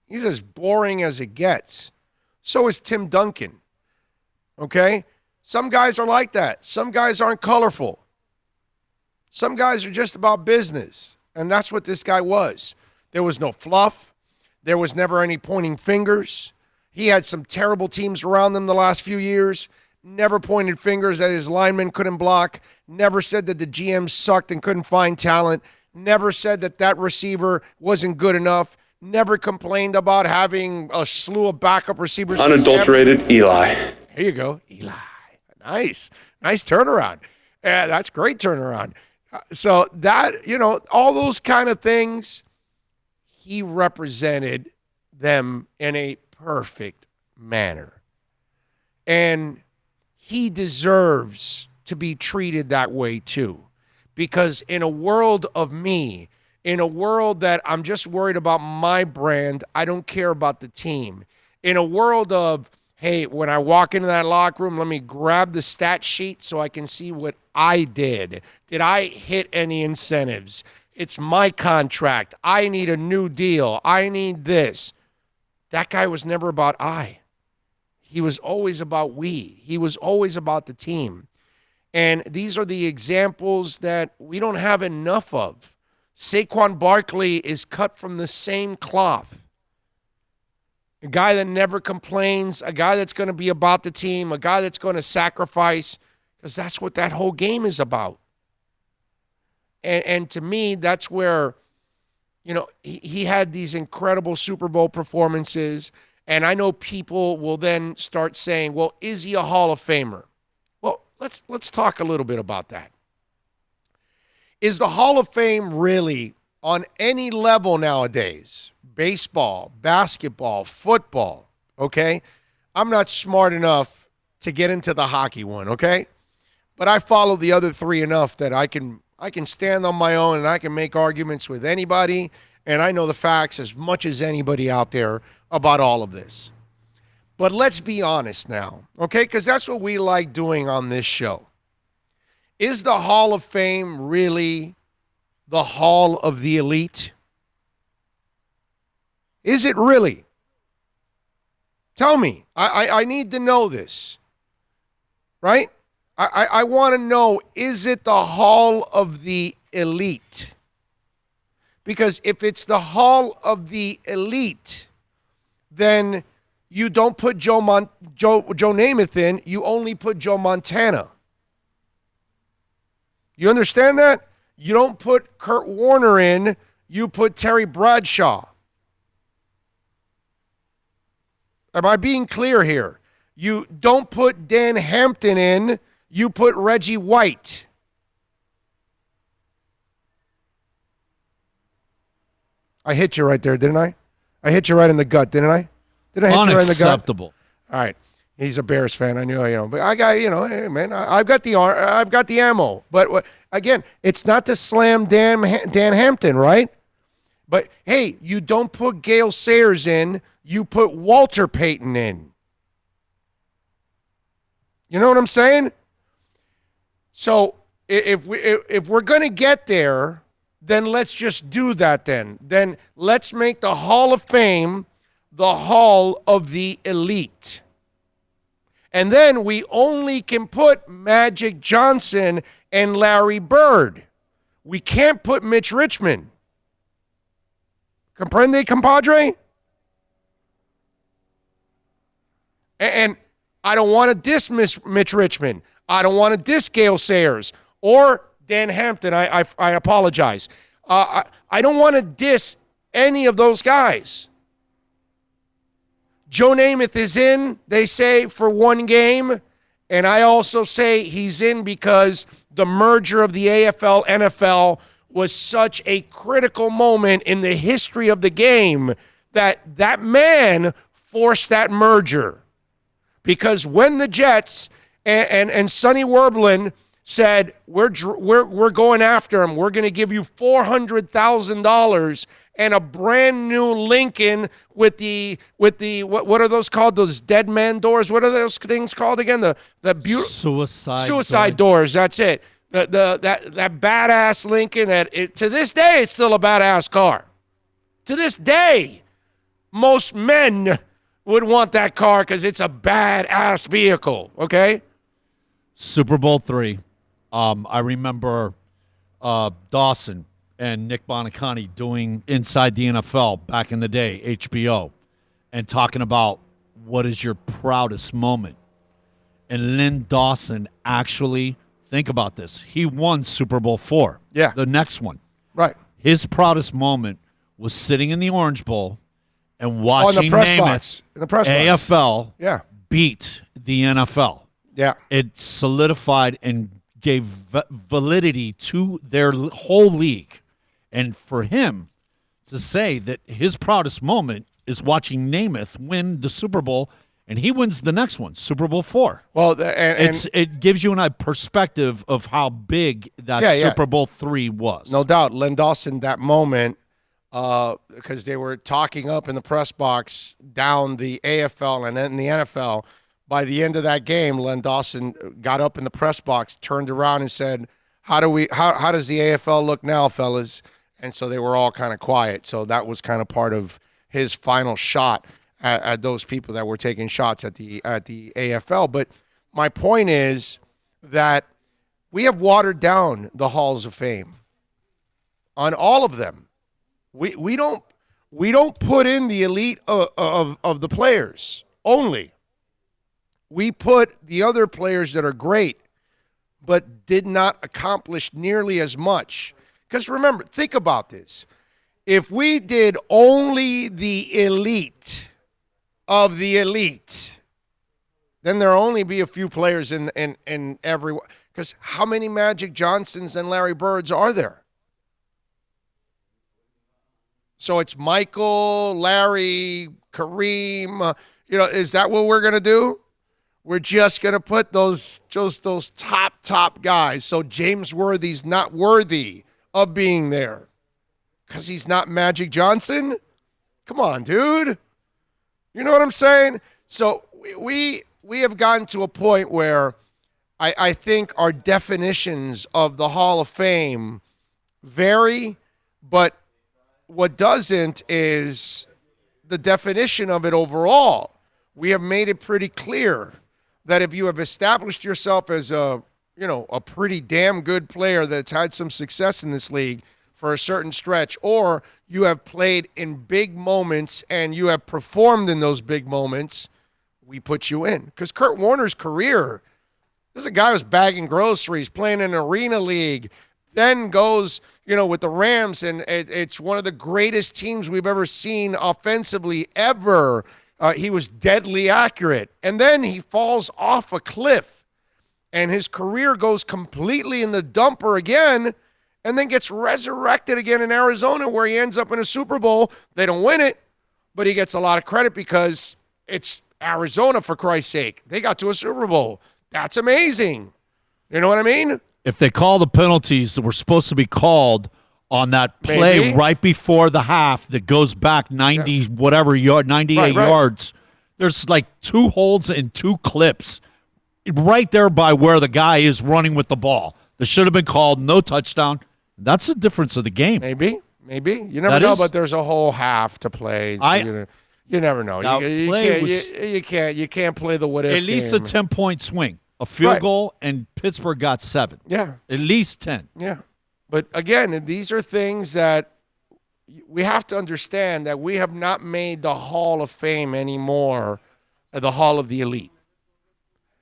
He's as boring as it gets. So is Tim Duncan. Okay? Some guys are like that. Some guys aren't colorful. Some guys are just about business. And that's what this guy was. There was no fluff. There was never any pointing fingers. He had some terrible teams around him the last few years. Never pointed fingers that his linemen couldn't block. Never said that the GM sucked and couldn't find talent. Never said that that receiver wasn't good enough. Never complained about having a slew of backup receivers. Unadulterated Eli. There you go, Eli. Nice turnaround. Yeah, that's great turnaround. So that, you know, all those kind of things, he represented them in a perfect manner. And he deserves to be treated that way too. Because in a world of me, in a world that I'm just worried about my brand, I don't care about the team. In a world of, hey, when I walk into that locker room, let me grab the stat sheet so I can see what I did. Did I hit any incentives? It's my contract. I need a new deal. I need this. That guy was never about I. He was always about we. He was always about the team. And these are the examples that we don't have enough of. Saquon Barkley is cut from the same cloth. A guy that never complains, a guy that's going to be about the team, a guy that's going to sacrifice, because that's what that whole game is about. And to me, that's where, you know, he had these incredible Super Bowl performances, and I know people will then start saying, well, is he a Hall of Famer? Well, let's talk a little bit about that. Is the Hall of Fame really on any level nowadays baseball, basketball, football, okay? I'm not smart enough to get into the hockey one, okay? But I follow the other three enough that I can stand on my own and I can make arguments with anybody, and I know the facts as much as anybody out there about all of this. But let's be honest now, okay? Because that's what we like doing on this show. Is the Hall of Fame really the Hall of the Elite? Is it really? Tell me. I need to know this, right? I want to know, is it the Hall of the Elite? Because if it's the Hall of the Elite, then you don't put Joe Namath in, you only put Joe Montana. You understand that? You don't put Kurt Warner in, you put Terry Bradshaw. Am I being clear here? You don't put Dan Hampton in, you put Reggie White. I hit you right there, didn't I? I hit you right in the gut, didn't I? Did I hit you right in the gut? Unacceptable. All right. He's a Bears fan. I knew, but I got, hey, man, I've got the ammo. But again, it's not to slam Dan Hampton, right? But hey, you don't put Gale Sayers in, you put Walter Payton in. You know what I'm saying? So if we're going to get there, then let's just do that then. Then let's make the Hall of Fame the Hall of the Elite. And then we only can put Magic Johnson and Larry Bird. We can't put Mitch Richmond. Comprende, compadre? And I don't want to diss Mitch Richmond. I don't want to diss Gale Sayers or Dan Hampton. I apologize. I don't want to diss any of those guys. Joe Namath is in, they say, for one game. And I also say he's in because the merger of the AFL, NFL was such a critical moment in the history of the game that man forced that merger. Because when the Jets and Sonny Werblin said, we're going after him, we're going to give you $400,000 and a brand new Lincoln with the what are those called? Those dead man doors. What are those things called again? The suicide doors. That's it. That badass Lincoln. To this day, it's still a badass car. To this day, most men would want that car because it's a badass vehicle. Okay. Super Bowl III. I remember Dawson and Nick Bonicani doing Inside the NFL back in the day, HBO, and talking about what is your proudest moment. And Lynn Dawson actually, think about this, he won Super Bowl IV. Yeah. The next one. Right. His proudest moment was sitting in the Orange Bowl and watching in the press Namath, box. In the press box. AFL, Yeah. beat the NFL. Yeah. It solidified and gave validity to their whole league. And for him to say that his proudest moment is watching Namath win the Super Bowl, and he wins the next one, Super Bowl IV. Well, it gives you a perspective of how big that Super Bowl III was. No doubt. Len Dawson, that moment, because they were talking up in the press box down the AFL and then the NFL. By the end of that game, Len Dawson got up in the press box, turned around and said, how does the AFL look now, fellas? And so they were all kind of quiet. So that was kind of part of his final shot at those people that were taking shots at the AFL. But my point is that we have watered down the halls of fame on all of them. We don't put in the elite of the players only. We put the other players that are great but did not accomplish nearly as much. Because remember, think about this. If we did only the elite of the elite, then there'll only be a few players in every. Because how many Magic Johnsons and Larry Birds are there? So it's Michael, Larry, Kareem. Is that what we're going to do? We're just going to put those top guys. So James Worthy's not worthy of being there because he's not Magic Johnson? Come on, dude. You know what I'm saying? So we have gotten to a point where I think our definitions of the Hall of Fame vary, but what doesn't is the definition of it overall. We have made it pretty clear that if you have established yourself as a pretty damn good player that's had some success in this league for a certain stretch, or you have played in big moments and you have performed in those big moments, we put you in. Because Kurt Warner's career, this is a guy who's bagging groceries, playing in an arena league, then goes, with the Rams, and it's one of the greatest teams we've ever seen offensively ever. He was deadly accurate. And then he falls off a cliff, and his career goes completely in the dumper again, and then gets resurrected again in Arizona, where he ends up in a Super Bowl. They don't win it, but he gets a lot of credit because it's Arizona, for Christ's sake. They got to a Super Bowl. That's amazing. You know what I mean? If they call the penalties that were supposed to be called on that play Maybe. right before the half that goes back 98 Right. yards, there's like 2 holds and 2 clips right there by where the guy is running with the ball. That should have been called, no touchdown. That's the difference of the game. Maybe. You never know, but there's a whole half to play. So you never know. Now, You can't play the what if at least game. a 10-point swing. A field Right. goal, and Pittsburgh got 7. Yeah. At least 10. Yeah. But again, these are things that we have to understand, that we have not made the Hall of Fame anymore the Hall of the Elite.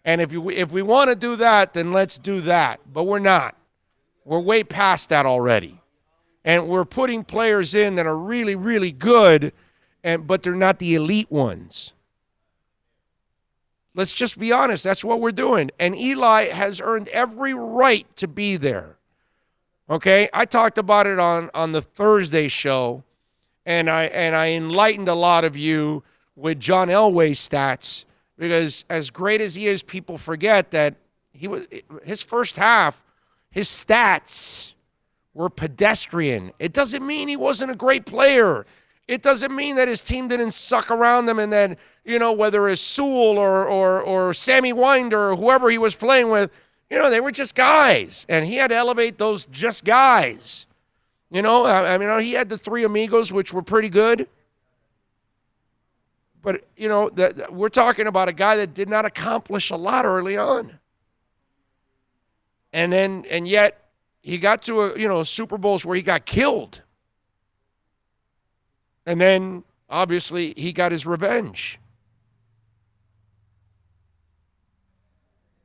And if we want to do that, then let's do that. But we're not. We're way past that already. And we're putting players in that are really, really good, but they're not the elite ones. Let's just be honest. That's what we're doing. And Eli has earned every right to be there. Okay? I talked about it on the Thursday show, and I enlightened a lot of you with John Elway's stats, because as great as he is, people forget that his first half, his stats were pedestrian. It doesn't mean he wasn't a great player. It doesn't mean that his team didn't suck around them, and then, whether it's Sewell or Sammy Winder or whoever he was playing with, they were just guys, and he had to elevate those just guys. He had the 3 amigos, which were pretty good. But, we're talking about a guy that did not accomplish a lot early on. And yet he got to Super Bowls where he got killed. And then, obviously, he got his revenge.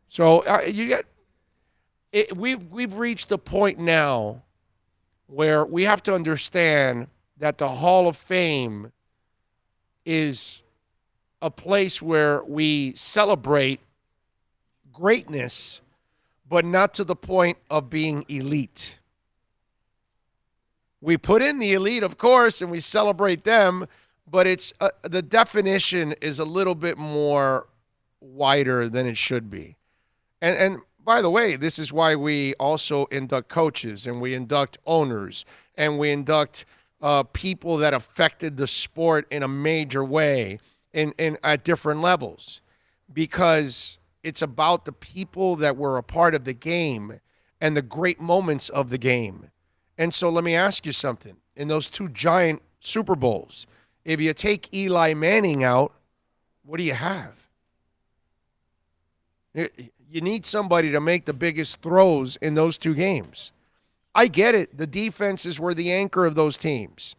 So we've reached a point now where we have to understand that the Hall of Fame is a place where we celebrate greatness, but not to the point of being elite. We put in the elite, of course, and we celebrate them, but it's the definition is a little bit more wider than it should be. And by the way, this is why we also induct coaches, and we induct owners, and we induct people that affected the sport in a major way in at different levels, because it's about the people that were a part of the game and the great moments of the game. And so let me ask you something. In those 2 giant Super Bowls, if you take Eli Manning out, what do you have? You need somebody to make the biggest throws in those 2 games. I get it. The defenses were the anchor of those teams.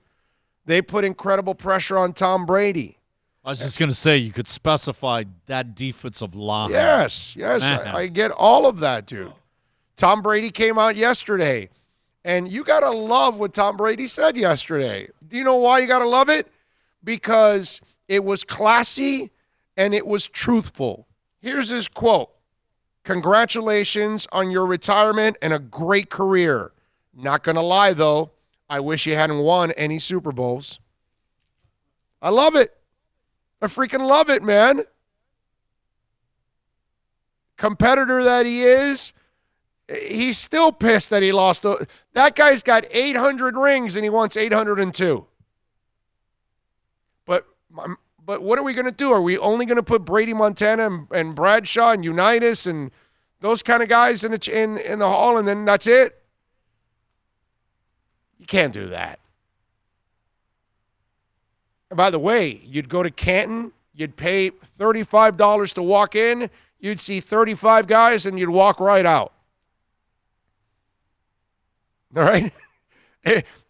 They put incredible pressure on Tom Brady. I was just going to say, you could specify that defensive line. Yes, I get all of that, dude. Tom Brady came out yesterday, and you got to love what Tom Brady said yesterday. Do you know why you got to love it? Because it was classy and it was truthful. Here's his quote. "Congratulations on your retirement and a great career. Not going to lie, though, I wish he hadn't won any Super Bowls. I love it. I freaking love it, man. Competitor that he is, he's still pissed that he lost. That guy's got 800 rings and he wants 802. But what are we going to do? Are we only going to put Brady Montana and Bradshaw and Unitas and those kind of guys in the hall, and then that's it? You can't do that. And by the way, you'd go to Canton, you'd pay $35 to walk in, you'd see 35 guys, and you'd walk right out. All right?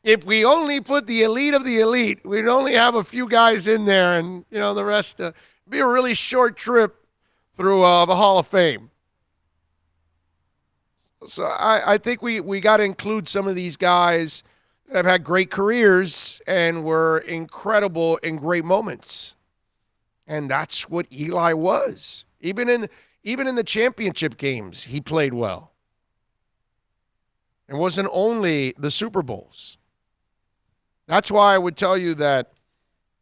If we only put the elite of the elite, we'd only have a few guys in there, and the rest be a really short trip through the Hall of Fame. So I think we got to include some of these guys that have had great careers and were incredible in great moments, and that's what Eli was. Even in the championship games, he played well. It wasn't only the Super Bowls. That's why I would tell you that,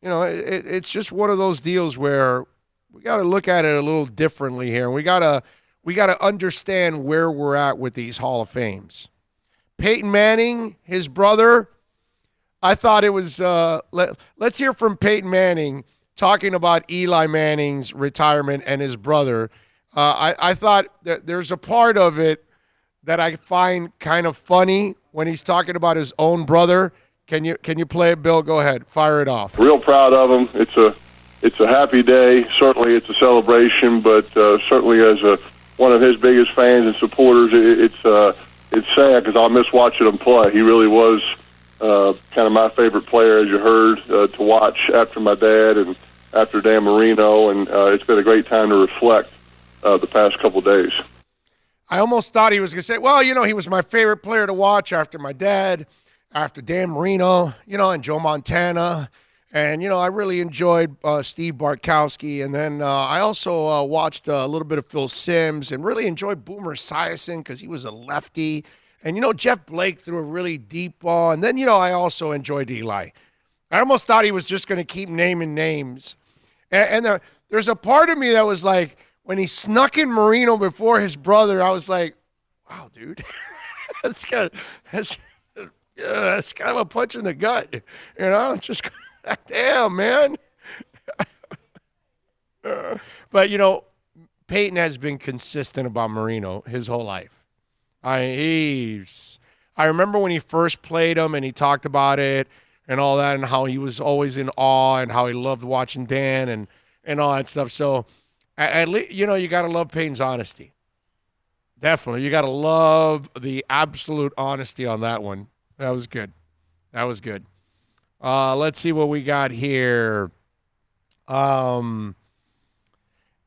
it's just one of those deals where we got to look at it a little differently here. We got to understand where we're at with these Hall of Fames. Peyton Manning, his brother, I thought it was let's hear from Peyton Manning talking about Eli Manning's retirement and his brother. I thought that there's a part of it that I find kind of funny when he's talking about his own brother. Can you play it, Bill? Go ahead. Fire it off. Real proud of him. It's a happy day. Certainly it's a celebration, but certainly as one of his biggest fans and supporters, it's sad because I'll miss watching him play. He really was kind of my favorite player, as you heard, to watch after my dad and after Dan Marino, and it's been a great time to reflect the past couple of days. I almost thought he was going to say, well, he was my favorite player to watch after my dad, after Dan Marino, and Joe Montana. And, I really enjoyed Steve Bartkowski. And then I also watched a little bit of Phil Simms and really enjoyed Boomer Esiason because he was a lefty. And, Jeff Blake threw a really deep ball. And then, I also enjoyed Eli. I almost thought he was just going to keep naming names. And there's a part of me that was like, when he snuck in Marino before his brother, I was like, wow, dude, that's kind of a punch in the gut. Just damn, man. But, Peyton has been consistent about Marino his whole life. I remember when he first played him and he talked about it and all that and how he was always in awe and how he loved watching Dan and all that stuff. So, at least, you got to love Peyton's honesty. Definitely. You got to love the absolute honesty on that one. That was good. Let's see what we got here.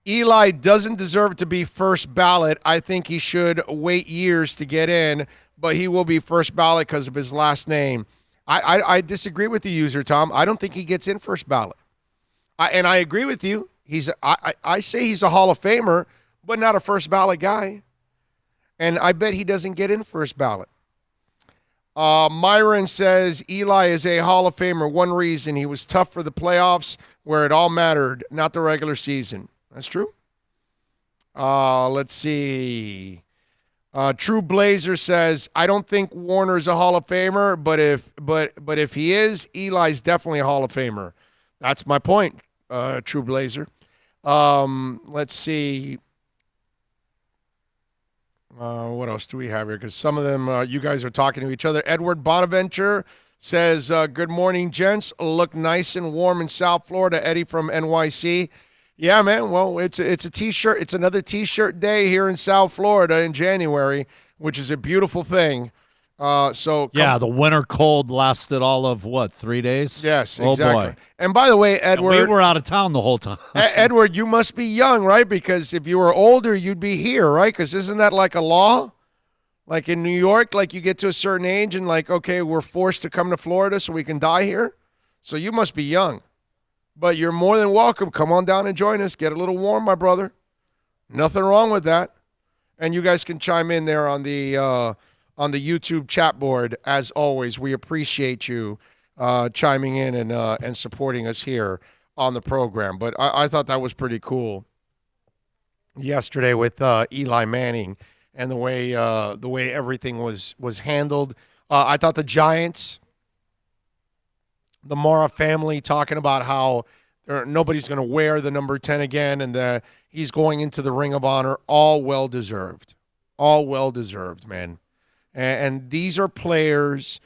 Eli doesn't deserve to be first ballot. I think he should wait years to get in, but he will be first ballot because of his last name. I disagree with the user, Tom. I don't think he gets in first ballot. And I agree with you. I say he's a Hall of Famer, but not a first ballot guy. And I bet he doesn't get in first ballot. Myron says Eli is a Hall of Famer. One reason, he was tough for the playoffs where it all mattered, not the regular season. That's true. Let's see. True Blazer says, I don't think Warner's a Hall of Famer, but if he is, Eli's definitely a Hall of Famer. That's my point, True Blazer. Let's see. What else do we have here? Because some of them, you guys are talking to each other. Edward Bonaventure says, good morning, gents. Look nice and warm in South Florida. Eddie from NYC. Yeah, man. Well, it's a T-shirt. It's another T-shirt day here in South Florida in January, which is a beautiful thing. The winter cold lasted all of 3 days? Yes, oh, exactly. Boy. And by the way, Edward, and we were out of town the whole time. Edward, you must be young, right? Because if you were older, you'd be here, right? Because isn't that like a law? Like in New York, like you get to a certain age and like, okay, we're forced to come to Florida so we can die here. So you must be young. But you're more than welcome. Come on down and join us. Get a little warm, my brother. Nothing wrong with that. And you guys can chime in there on the on the YouTube chat board. As always, we appreciate you chiming in and supporting us here on the program. But I thought that was pretty cool yesterday with Eli Manning and the way everything was handled. I thought the Giants, the Mara family, talking about how nobody's going to wear the number 10 again, and he's going into the Ring of Honor. All well deserved, man. And these are players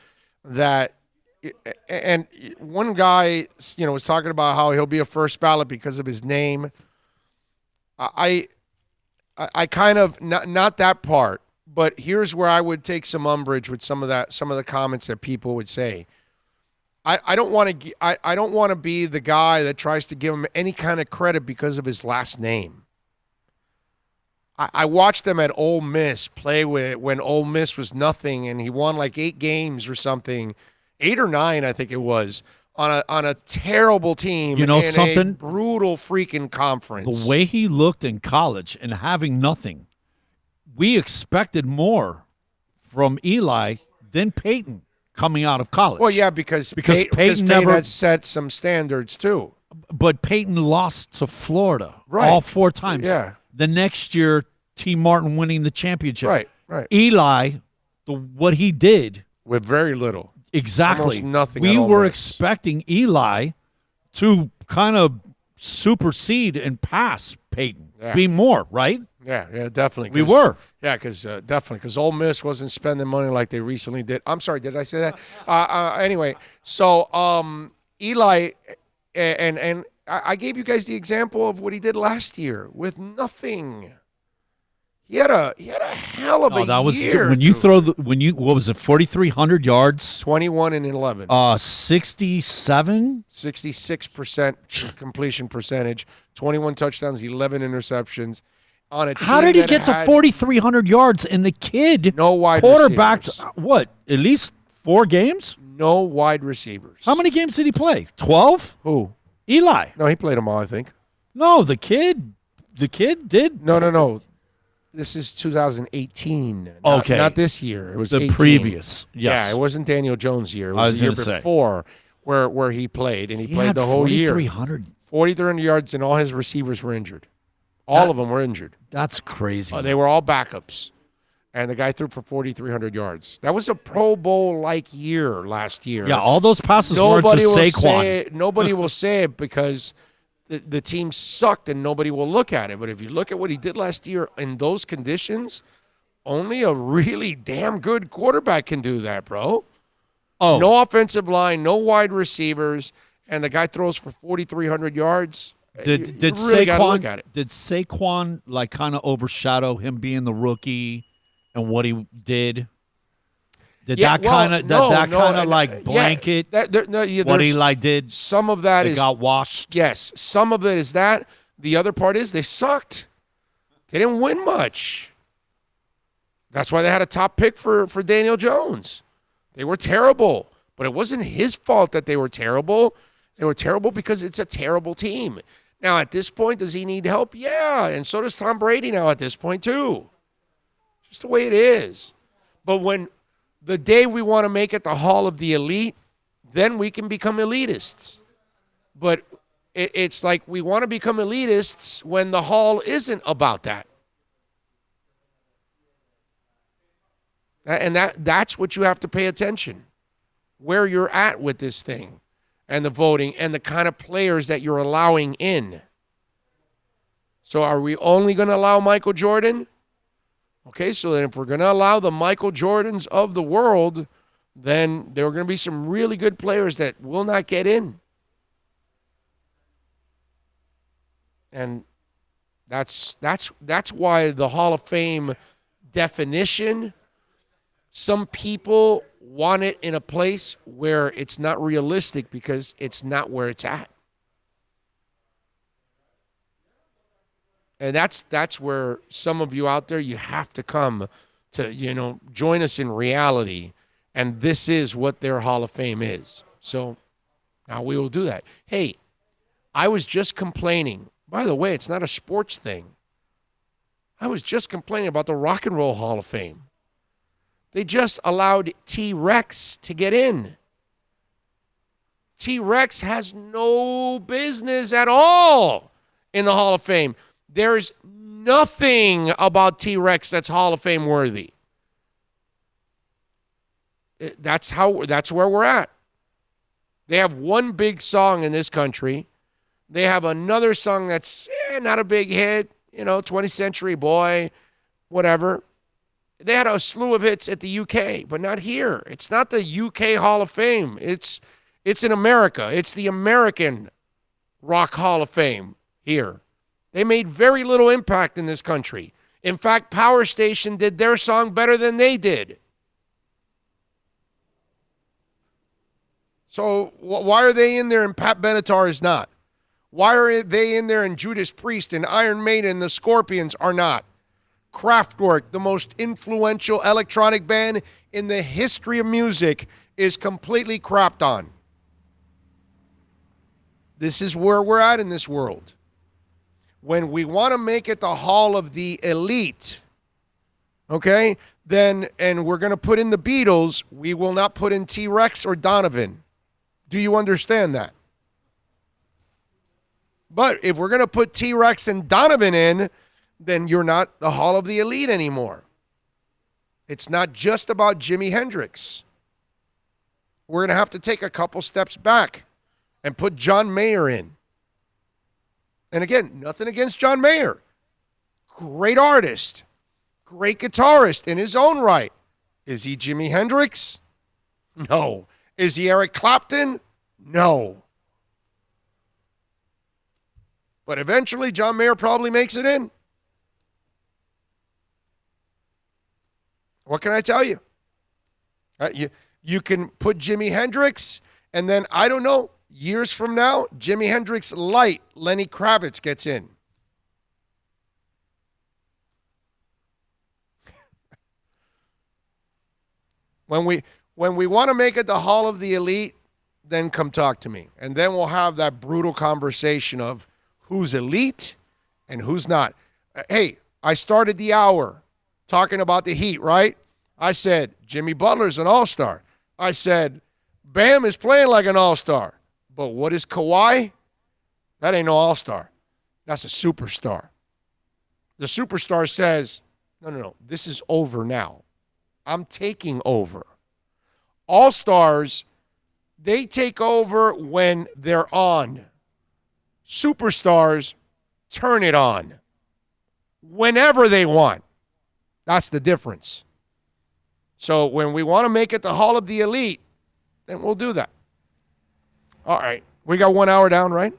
that. And one guy, was talking about how he'll be a first ballot because of his name. I kind of not that part, but here's where I would take some umbrage with some of the comments that people would say. I don't want to be the guy that tries to give him any kind of credit because of his last name. I watched him at Ole Miss play when Ole Miss was nothing, and he won like 8 games or something. 8 or 9, I think it was, on a terrible team. You know in something? A brutal freaking conference. The way he looked in college and having nothing, we expected more from Eli than Peyton coming out of college. Well, yeah, because Peyton never had set some standards too. But Peyton lost to Florida Right. all 4 times. Yeah. The next year, T. Martin winning the championship. Right. Eli, what he did. With very little. Exactly. Almost nothing. We were expecting Eli to kind of supersede and pass Peyton. Yeah. Be more, right? Yeah, definitely. We were. Yeah, because Ole Miss wasn't spending money like they recently did. I'm sorry, did I say that? Anyway, so Eli, and I gave you guys the example of what he did last year with nothing. He had a hell of a that was year. when you throw what was it, 4,300 yards, 21 and 11, 66% completion percentage, 21 touchdowns, 11 interceptions. On a team How did he that get to had 4,300 yards? And the kid, no wide quarterbacked receivers. what? At least 4 games? No wide receivers. How many games did he play? 12? Who? Eli. No, he played them all, I think. No, the kid did. No. This is 2018. Okay. Not this year. It was the 18. previous. Yes. Yeah, it wasn't Daniel Jones' year. It I was was the year gonna say. before where he played, and he played had the whole year. 4,300. 4,300 yards, and all his receivers were injured. All of them were injured. That's crazy. They were all backups. And the guy threw for 4,300 yards. That was a Pro Bowl-like year last year. Yeah, all those passes weren't to Saquon. Nobody will say it because the team sucked and nobody will look at it. But if you look at what he did last year in those conditions, only a really damn good quarterback can do that, bro. Oh. No offensive line, no wide receivers, and the guy throws for 4,300 yards. Did you really gotta look at it. Did Saquon like kind of overshadow him being the rookie and what he did? Did that kind of blanket what Eli did? Some of that got washed. Yes, some of it is that. The other part is they sucked. They didn't win much. That's why they had a top pick for Daniel Jones. They were terrible, but it wasn't his fault that they were terrible. They were terrible because it's a terrible team. Now, at this point, does he need help? Yeah, and so does Tom Brady now at this point, too. Just the way it is. But when the day we want to make it the Hall of the Elite, then we can become elitists. But it's like we want to become elitists when the Hall isn't about that. And that's what you have to pay attention, where you're at with this thing and the voting and the kind of players that you're allowing in. So are we only going to allow Michael Jordan? Okay, so then if we're going to allow the Michael Jordans of the world, then there are going to be some really good players that will not get in. And that's why the Hall of Fame definition, some people want it in a place where it's not realistic because it's not where it's at. And that's where some of you out there, you have to come to, join us in reality. And this is what their Hall of Fame is. So now we will do that. Hey, I was just complaining. By the way, it's not a sports thing. I was just complaining about the Rock and Roll Hall of Fame. They just allowed T-Rex to get in. T-Rex has no business at all in the Hall of Fame. There's nothing about T-Rex that's Hall of Fame worthy. That's where we're at. They have one big song in this country. They have another song that's not a big hit, 20th Century Boy, whatever. They had a slew of hits at the UK, but not here. It's not the UK Hall of Fame. It's in America. It's the American Rock Hall of Fame here. They made very little impact in this country. In fact, Power Station did their song better than they did. So why are they in there and Pat Benatar is not? Why are they in there and Judas Priest and Iron Maiden and the Scorpions are not? Kraftwerk, the most influential electronic band in the history of music, is completely crapped on. This is where we're at in this world. When we want to make it the Hall of the Elite, okay, and we're going to put in the Beatles, we will not put in T-Rex or Donovan. Do you understand that? But if we're going to put T-Rex and Donovan in, then you're not the Hall of the Elite anymore. It's not just about Jimi Hendrix. We're going to have to take a couple steps back and put John Mayer in. And again, nothing against John Mayer. Great artist. Great guitarist in his own right. Is he Jimi Hendrix? No. Is he Eric Clapton? No. But eventually, John Mayer probably makes it in. What can I tell you? You can put Jimi Hendrix, and then, I don't know, years from now, Jimi Hendrix light, Lenny Kravitz gets in. When we want to make it the Hall of the Elite, then come talk to me. And then we'll have that brutal conversation of who's elite and who's not. Hey, I started the hour talking about the Heat, right? I said, Jimmy Butler's an all-star. I said, Bam is playing like an all-star. But what is Kawhi? That ain't no all-star. That's a superstar. The superstar says, no, this is over now. I'm taking over. All-stars, they take over when they're on. Superstars turn it on whenever they want. That's the difference. So when we want to make it the Hall of the Elite, then we'll do that. All right. We got 1 hour down, right?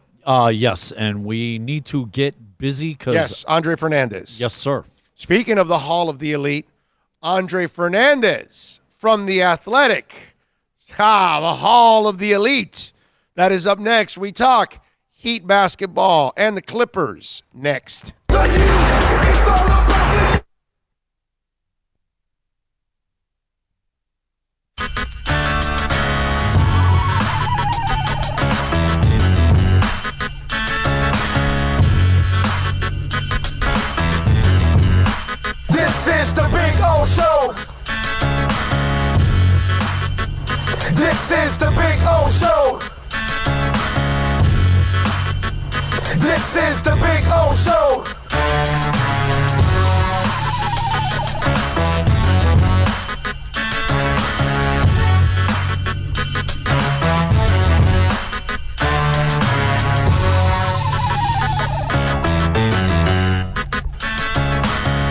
Yes, and we need to get busy because... Yes, Andre Fernandez. Yes, sir. Speaking of the Hall of the Elite, Andre Fernandez from The Athletic. The Hall of the Elite. That is up next. We talk Heat basketball and the Clippers next. This is the Big O Show. This is the Big O Show. This is the Big O Show.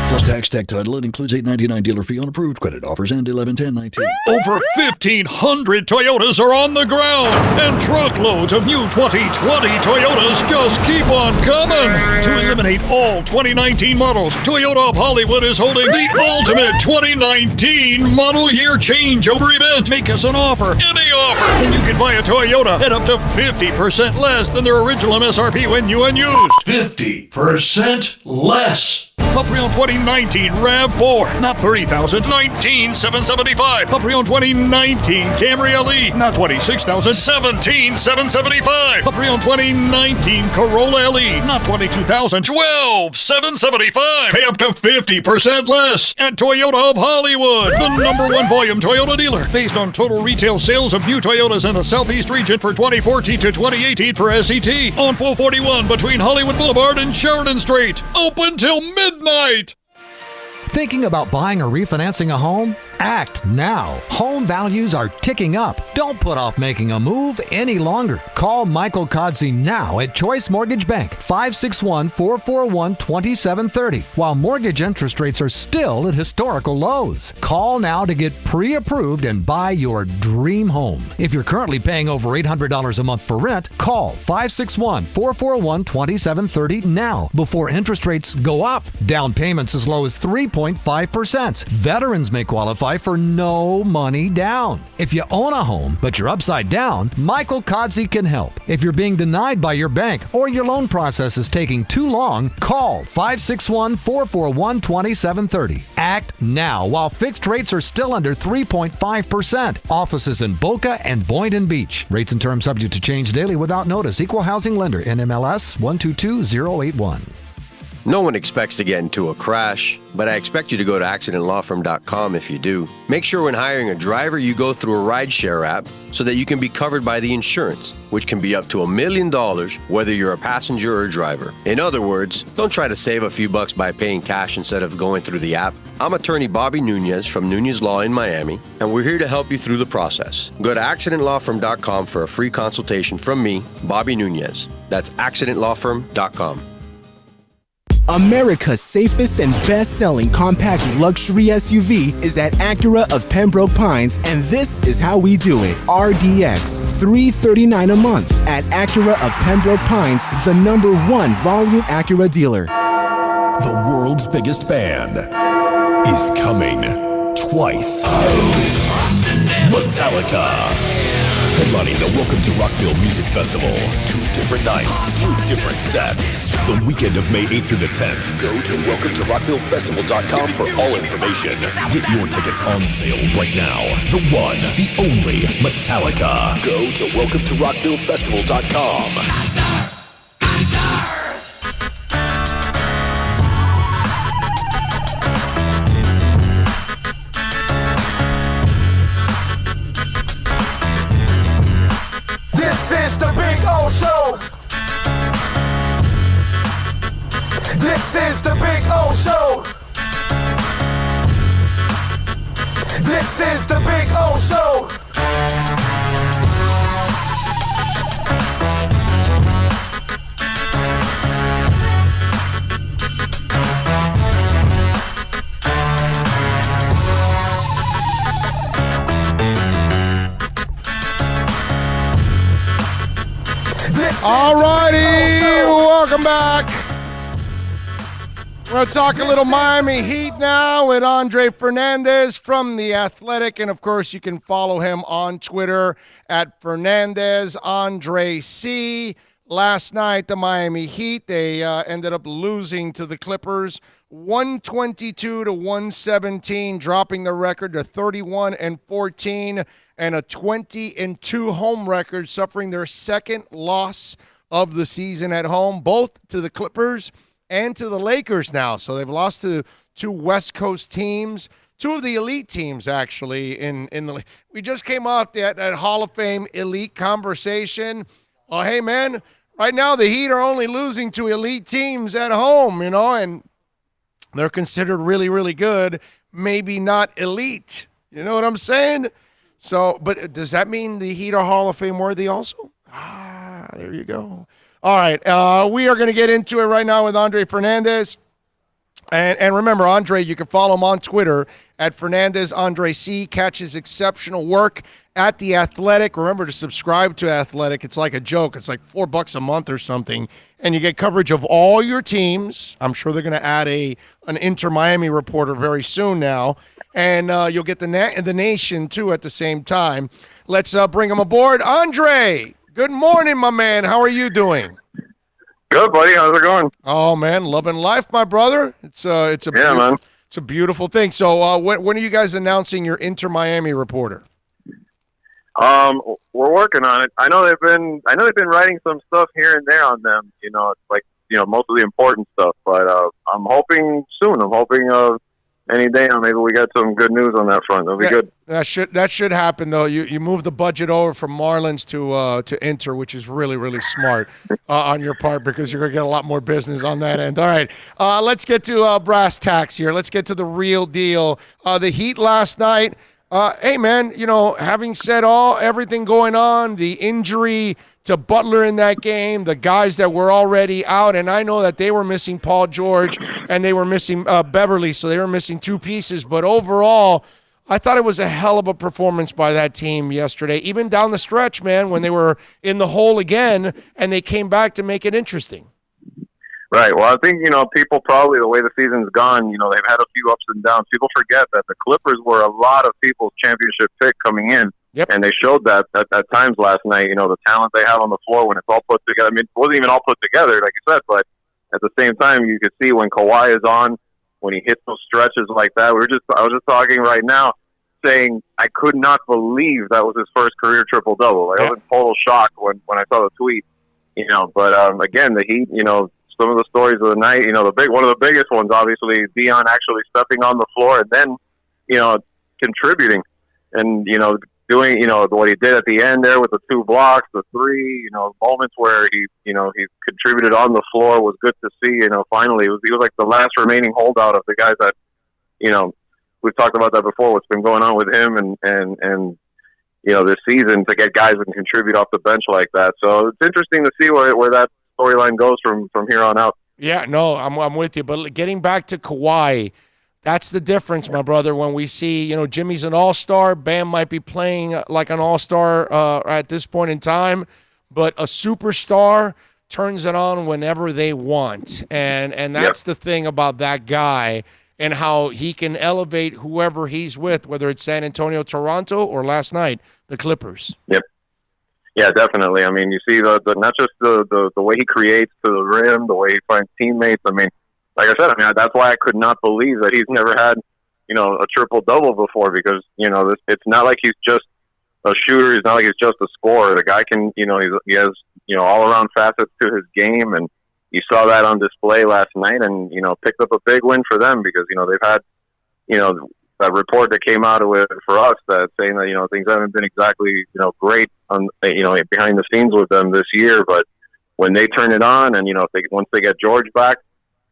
Plus tax, tech title. It includes $8.99 dealer fee on approved credit. Offers end 11/10/19. Over 1,500 Toyotas are on the ground, and truckloads of new 2020 Toyotas just keep on coming. To eliminate all 2019 models, Toyota of Hollywood is holding the ultimate 2019 model year changeover event. Make us an offer, any offer, and you can buy a Toyota at up to 50% less than their original MSRP when new and used. 50% less. A pre-owned 2019 RAV4, not $30,000, $19,775. A pre-owned 2019 Camry LE, not $26,000, $17,775. A pre-owned 2019 Corolla LE, not $22,000, $12,775. Pay up to 50% less at Toyota of Hollywood, the #1 volume Toyota dealer, based on total retail sales of new Toyotas in the Southeast region for 2014 to 2018 per SET, on 441 between Hollywood Boulevard and Sheridan Street. Open till midnight. Thinking about buying or refinancing a home? Act now. Home values are ticking up. Don't put off making a move any longer. Call Michael Kodsey now at Choice Mortgage Bank, 561-441-2730, while mortgage interest rates are still at historical lows. Call now to get pre-approved and buy your dream home. If you're currently paying over $800 a month for rent, call 561-441-2730 now before interest rates go up. Down payments as low as 3.5%. Veterans may qualify for no money down. If you own a home, but you're upside down, Michael Kodsey can help. If you're being denied by your bank or your loan process is taking too long, call 561-441-2730. Act now while fixed rates are still under 3.5%. Offices in Boca and Boynton Beach. Rates and terms subject to change daily without notice. Equal housing lender. NMLS 122081. No one expects to get into a crash, but I expect you to go to accidentlawfirm.com if you do. Make sure when hiring a driver, you go through a rideshare app so that you can be covered by the insurance, which can be up to $1 million whether you're a passenger or a driver. In other words, don't try to save a few bucks by paying cash instead of going through the app. I'm attorney Bobby Nunez from Nunez Law in Miami, and we're here to help you through the process. Go to accidentlawfirm.com for a free consultation from me, Bobby Nunez. That's accidentlawfirm.com. America's safest and best-selling compact luxury SUV is at Acura of Pembroke Pines, and this is how we do it. RDX, $339 a month at Acura of Pembroke Pines, the #1 volume Acura dealer. The world's biggest band is coming twice. Metallica. Headlining the Welcome to Rockville Music Festival. 2 different nights, 2 different sets. The weekend of May 8th through the 10th. Go to welcometorockvillefestival.com for all information. Get your tickets on sale right now. The one, the only Metallica. Go to welcometorockvillefestival.com. This is the Big O Show. This is the Big O Show. All righty, welcome back. We're going to talk a little Miami Heat now with Andre Fernandez from The Athletic. And, of course, you can follow him on Twitter at FernandezAndreC. Last night, the Miami Heat, they ended up losing to the Clippers 122-117, dropping the record to 31-14 and a 20-2 home record, suffering their second loss of the season at home, both to the Clippers and to the Lakers now. So they've lost to 2 West Coast teams, 2 of the elite teams, actually. In the we just came off that Hall of Fame elite conversation. Oh, hey, man, right now the Heat are only losing to elite teams at home, you know, and they're considered really, really good, maybe not elite. You know what I'm saying? So, but does that mean the Heat are Hall of Fame worthy also? There you go. All right, we are going to get into it right now with Andre Fernandez. And remember, Andre, you can follow him on Twitter at FernandezAndreC. Catch his exceptional work at The Athletic. Remember to subscribe to Athletic. It's like a joke. It's like $4 a month or something. And you get coverage of all your teams. I'm sure they're going to add an Inter-Miami reporter very soon now. And you'll get the Nation, too, at the same time. Let's bring him aboard. Andre, good morning, my man. How are you doing? Good, buddy. How's it going? Oh man, loving life, my brother. It's a man. It's a beautiful thing. So when are you guys announcing your Inter Miami reporter? We're working on it. I know they've been writing some stuff here and there on them. It's like most of the important stuff. But I'm hoping soon. I'm hoping any day maybe we get some good news on that front. That'll be good. That should happen though. You move the budget over from Marlins to Inter, which is really really smart on your part because you're gonna get a lot more business on that end. All right, let's get to brass tacks here. Let's get to the real deal. The Heat last night. Hey man, having said everything going on, the injury to Butler in that game, the guys that were already out, and I know that they were missing Paul George and they were missing Beverly, so they were missing two pieces. But overall, I thought it was a hell of a performance by that team yesterday, even down the stretch, man, when they were in the hole again and they came back to make it interesting. Right. Well, I think, people probably, the way the season's gone, they've had a few ups and downs. People forget that the Clippers were a lot of people's championship pick coming in. Yep. And they showed that at times last night, the talent they have on the floor when it's all put together. I mean, it wasn't even all put together, like you said, but at the same time, you could see when Kawhi is on, when he hits those stretches like that. I was just talking right now saying I could not believe that was his first career triple-double. Like, I was in total shock when I saw the tweet, But again, the Heat, some of the stories of the night, one of the biggest ones, obviously, Dion actually stepping on the floor and then, contributing and, doing, what he did at the end there with the 2 blocks, the 3, moments where he contributed on the floor was good to see. Finally, he was like the last remaining holdout of the guys that, we've talked about that before, what's been going on with him and this season to get guys that can contribute off the bench like that. So it's interesting to see where that storyline goes from here on out. Yeah, no, I'm with you. But getting back to Kawhi, that's the difference, my brother, when we see, Jimmy's an all-star, Bam might be playing like an all-star at this point in time, but a superstar turns it on whenever they want. And that's the thing about that guy and how he can elevate whoever he's with, whether it's San Antonio, Toronto, or last night, the Clippers. Yep. Yeah, definitely. I mean, you see the not just the way he creates to the rim, the way he finds teammates. I mean, like I said, that's why I could not believe that he's never had, a triple-double before because, it's not like he's just a shooter. It's not like he's just a scorer. The guy can, he has, all-around facets to his game, and you saw that on display last night and, picked up a big win for them because, they've had, that report that came out of it for us that saying that, things haven't been exactly, great on, behind the scenes with them this year. But when they turn it on and, once they get George back,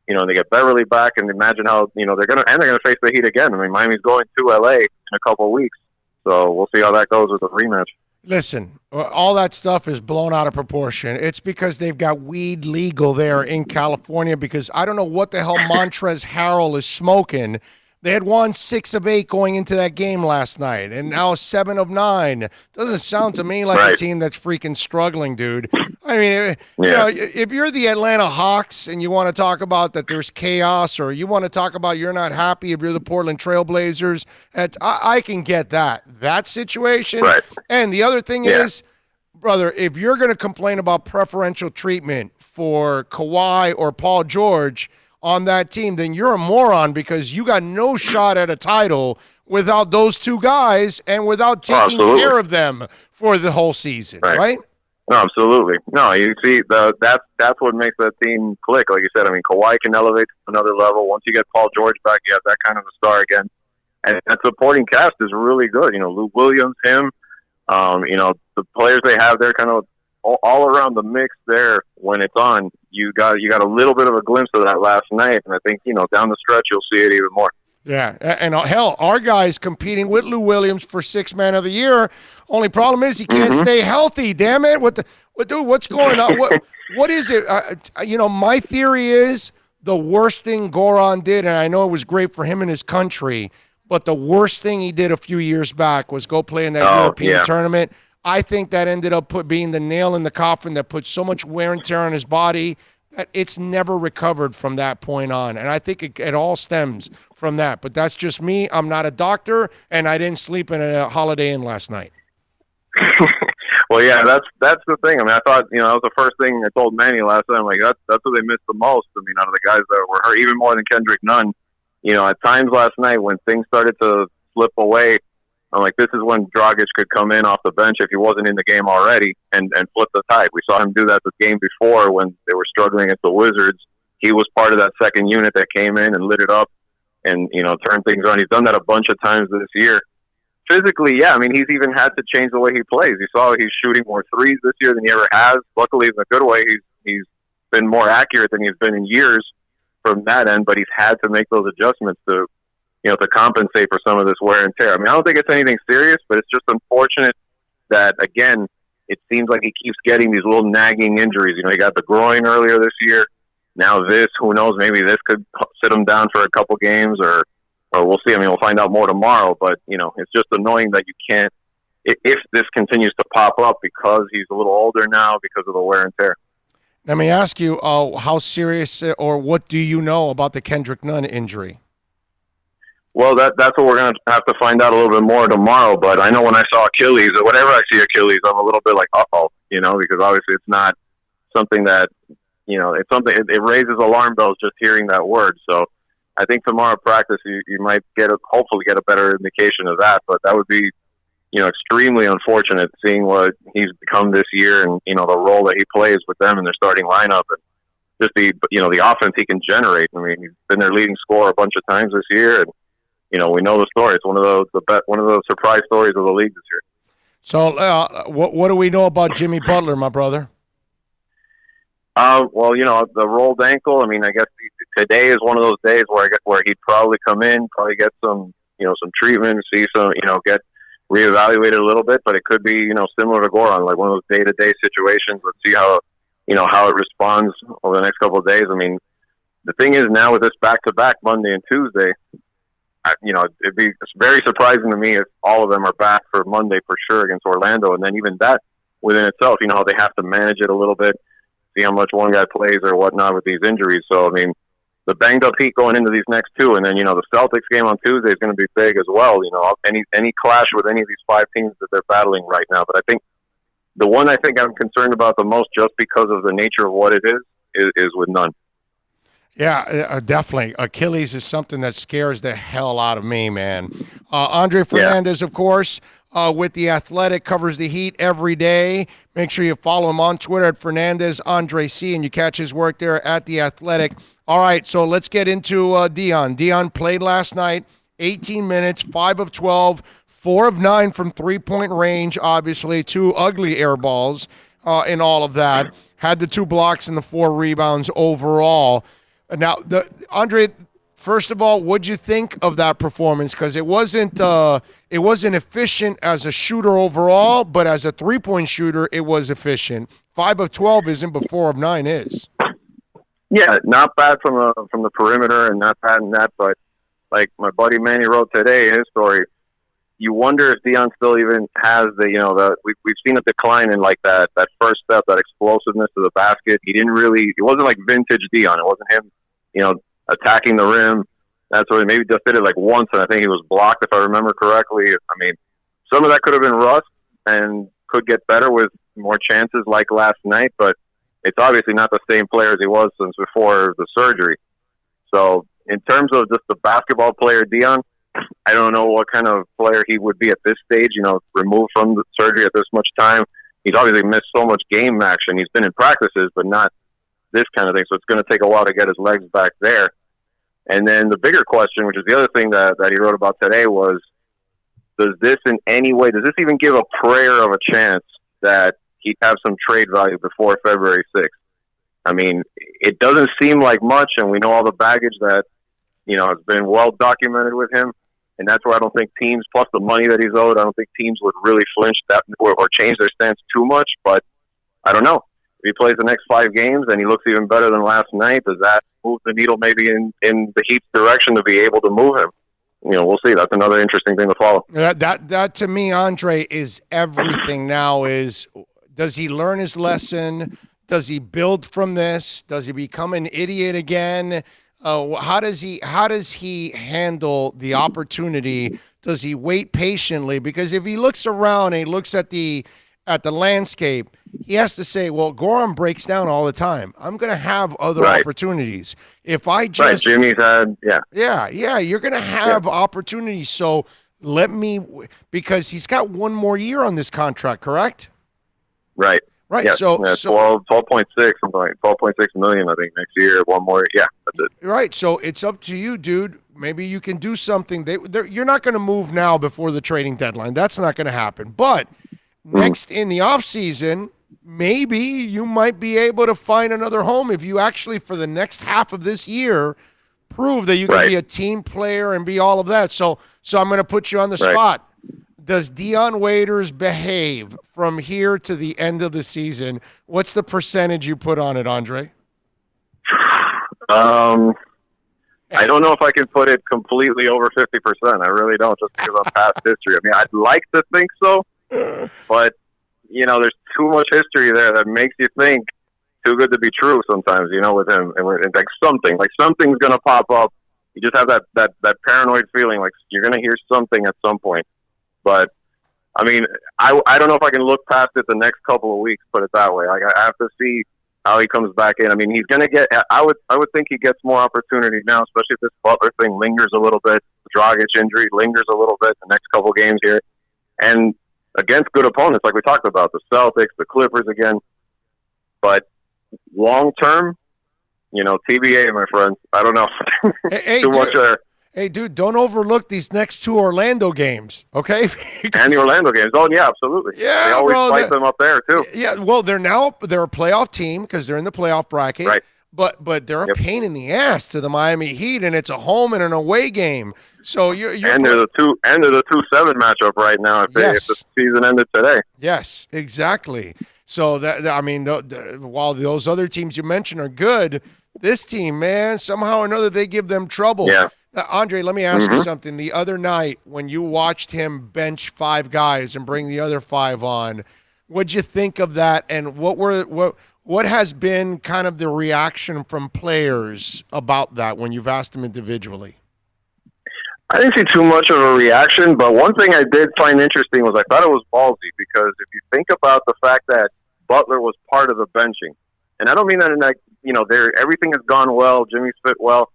they get Beverly back and imagine how, they're going to face the Heat again. I mean, Miami's going to LA in a couple of weeks. So we'll see how that goes with the rematch. Listen, all that stuff is blown out of proportion. It's because they've got weed legal there in California because I don't know what the hell Montrezl Harrell is smoking. They had won 6 of 8 going into that game last night, and now 7 of 9. Doesn't sound to me like a team that's freaking struggling, dude. I mean, if you're the Atlanta Hawks and you want to talk about that there's chaos, or you want to talk about you're not happy if you're the Portland Trailblazers, I can get that situation. Right. And the other thing is, brother, if you're going to complain about preferential treatment for Kawhi or Paul George on that team, then you're a moron because you got no shot at a title without those 2 guys and without taking care of them for the whole season, right? No, absolutely. No, you see, that's what makes that team click. Like you said, I mean, Kawhi can elevate to another level. Once you get Paul George back, you have that kind of a star again. And that supporting cast is really good. Lou Williams, him, the players they have there kind of all around the mix there when it's on. You got a little bit of a glimpse of that last night, and I think, down the stretch you'll see it even more. Yeah, and hell, our guy's competing with Lou Williams for 6th Man of the Year. Only problem is he can't stay healthy. Damn it! Dude? What's going on? What is it? My theory is the worst thing Goran did, and I know it was great for him and his country, but the worst thing he did a few years back was go play in that European tournament. I think that ended up being the nail in the coffin that put so much wear and tear on his body that it's never recovered from that point on. And I think it all stems from that. But that's just me. I'm not a doctor, and I didn't sleep in a Holiday Inn last night. Well, yeah, that's the thing. I mean, I thought, that was the first thing I told Manny last time. Like, that's what they missed the most. I mean, out of the guys that were hurt, even more than Kendrick Nunn. At times last night when things started to slip away, I'm like, this is when Dragic could come in off the bench if he wasn't in the game already and flip the tide. We saw him do that the game before when they were struggling against the Wizards. He was part of that second unit that came in and lit it up and, turned things around. He's done that a bunch of times this year. Physically, yeah, I mean, he's even had to change the way he plays. You saw he's shooting more threes this year than he ever has. Luckily, in a good way, he's been more accurate than he's been in years from that end, but he's had to make those adjustments to compensate for some of this wear and tear. I mean, I don't think it's anything serious, but it's just unfortunate that, again, it seems like he keeps getting these little nagging injuries. He got the groin earlier this year. Now this, who knows, maybe this could sit him down for a couple games or we'll see. I mean, we'll find out more tomorrow, but, it's just annoying that you can't, if this continues to pop up because he's a little older now because of the wear and tear. Let me ask you, how serious or what do you know about the Kendrick Nunn injury? Well, that's what we're going to have to find out a little bit more tomorrow, but I know when I saw Achilles, or whenever I see Achilles, I'm a little bit like, uh-oh, because obviously it's not something that, it's something, it raises alarm bells just hearing that word, so I think tomorrow practice you might hopefully get a better indication of that, but that would be, extremely unfortunate seeing what he's become this year and, the role that he plays with them in their starting lineup and just the offense he can generate. I mean, he's been their leading scorer a bunch of times this year and, we know the story. It's one of those surprise stories of the league this year. So what do we know about Jimmy Butler, my brother? Well, the rolled ankle, I mean, I guess today is one of those days where he'd probably come in, probably get some treatment, see some, get reevaluated a little bit, but it could be, similar to Goran, like one of those day-to-day situations. Let's see how it responds over the next couple of days. I mean, the thing is now with this back-to-back Monday and Tuesday, it's very surprising to me if all of them are back for Monday for sure against Orlando. And then even that within itself, how they have to manage it a little bit, see how much one guy plays or whatnot with these injuries. So, I mean, the banged up Heat going into these next two, and then, the Celtics game on Tuesday is going to be big as well. Any clash with any of these five teams that they're battling right now. But I think the one I think I'm concerned about the most just because of the nature of what it is with Nunn. Yeah, definitely. Achilles is something that scares the hell out of me, man. Andre Fernandez, of course, with The Athletic, covers the Heat every day. Make sure you follow him on Twitter at Fernandez Andre C, and you catch his work there at The Athletic. All right, so let's get into Dion. Dion played last night, 18 minutes, 5 of 12, 4 of 9 from three-point range, obviously, 2 ugly air balls in all of that. Had the 2 blocks and the 4 rebounds overall. Now, Andre, first of all, what'd you think of that performance? Because it wasn't efficient as a shooter overall, but as a three-point shooter, it was efficient. 5 of 12 isn't, but 4 of 9 is. Yeah, not bad from the perimeter and not bad in that, but like my buddy Manny wrote today in his story, you wonder if Dion still even has we've seen a decline in like that first step, that explosiveness to the basket. It wasn't like vintage Dion. It wasn't him, attacking the rim. That's what he maybe just did it like once, and I think he was blocked if I remember correctly. I mean, some of that could have been rust and could get better with more chances like last night, but it's obviously not the same player as he was since before the surgery. So in terms of just the basketball player Dion, I don't know what kind of player he would be at this stage, removed from the surgery at this much time. He's obviously missed so much game action. He's been in practices, but not this kind of thing. So it's going to take a while to get his legs back there. And then the bigger question, which is the other thing that he wrote about today, was, does this even give a prayer of a chance that he'd have some trade value before February 6th? I mean, it doesn't seem like much, and we know all the baggage that, has been well documented with him. And that's where I don't think teams, plus the money that he's owed, I don't think teams would really flinch that or change their stance too much. But I don't know. If he plays the next 5 games and he looks even better than last night, does that move the needle maybe in the Heat's direction to be able to move him? We'll see. That's another interesting thing to follow. That to me, Andre, is everything now. Is, does he learn his lesson? Does he build from this? Does he become an idiot again? How does he handle the opportunity? Does he wait patiently? Because if he looks around and he looks at the at the landscape, he has to say, well, Goran breaks down all the time. I'm going to have other Right. opportunities. If I Right, just Jimmy's had, yeah, you're going to have opportunities. So let me, because he's got one more year on this contract, correct? Right. Right. Yeah, So 12.6, something like 12.6 million, I think, next year. One more. Yeah, that's it. right. So it's up to you, dude. Maybe you can do something. You're not going to move now before the trading deadline. That's not going to happen. But next in the offseason, maybe you might be able to find another home if you actually, for the next half of this year, prove that you can be a team player and be all of that. So I'm going to put you on the spot. Does Dion Waiters behave from here to the end of the season? What's the percentage you put on it, Andre? I don't know if I can put it completely over 50%. I really don't, just because of past history. I mean, I'd like to think so, but, there's too much history there that makes you think too good to be true sometimes, with him. And like something's going to pop up. You just have that paranoid feeling like you're going to hear something at some point. But, I mean, I don't know if I can look past it the next couple of weeks, put it that way. Like, I have to see how he comes back in. I mean, he's going to get – I would think he gets more opportunity now, especially if this Butler thing lingers a little bit. The Dragic injury lingers a little bit the next couple games here. And against good opponents, like we talked about, the Celtics, the Clippers again. But long-term, TBA, my friends, I don't know. Too much there. Hey, dude, don't overlook these next two Orlando games, okay? And the Orlando games. Oh, yeah, absolutely. Yeah, they always fight them up there, too. Yeah, well, they're a playoff team because they're in the playoff bracket. Right. But they're a pain in the ass to the Miami Heat, and it's a home and an away game. So you're and they're the 2-7 matchup right now if the season ended today. Yes, exactly. So while those other teams you mentioned are good, this team, man, somehow or another they give them trouble. Yeah. Now, Andre, let me ask you something. The other night when you watched him bench 5 guys and bring the other 5 on, what'd you think of that? And what has been kind of the reaction from players about that when you've asked them individually? I didn't see too much of a reaction, but one thing I did find interesting was I thought it was ballsy because if you think about the fact that Butler was part of the benching, and I don't mean that in that, everything has gone well, Jimmy's fit well,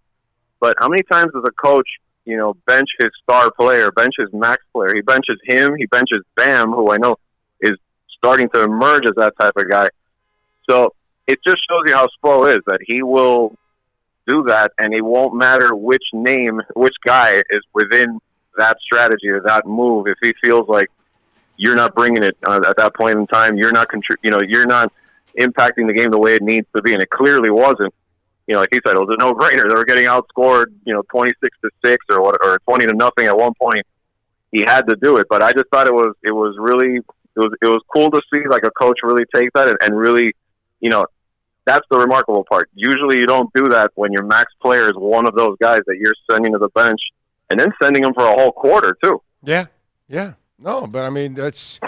but how many times does a coach, bench his star player, bench his max player? He benches him, he benches Bam, who I know is starting to emerge as that type of guy. So it just shows you how Spo is, that he will do that, and it won't matter which guy is within that strategy or that move. If he feels like you're not bringing it at that point in time, you're not you're not impacting the game the way it needs to be, and it clearly wasn't. Like he said, it was a no-brainer. They were getting outscored, 26-6 or 20-0 at one point. He had to do it, but I just thought it was cool to see like a coach really take that and really, that's the remarkable part. Usually you don't do that when your max player is one of those guys that you're sending to the bench and then sending them for a whole quarter too. Yeah. No, but I mean, that's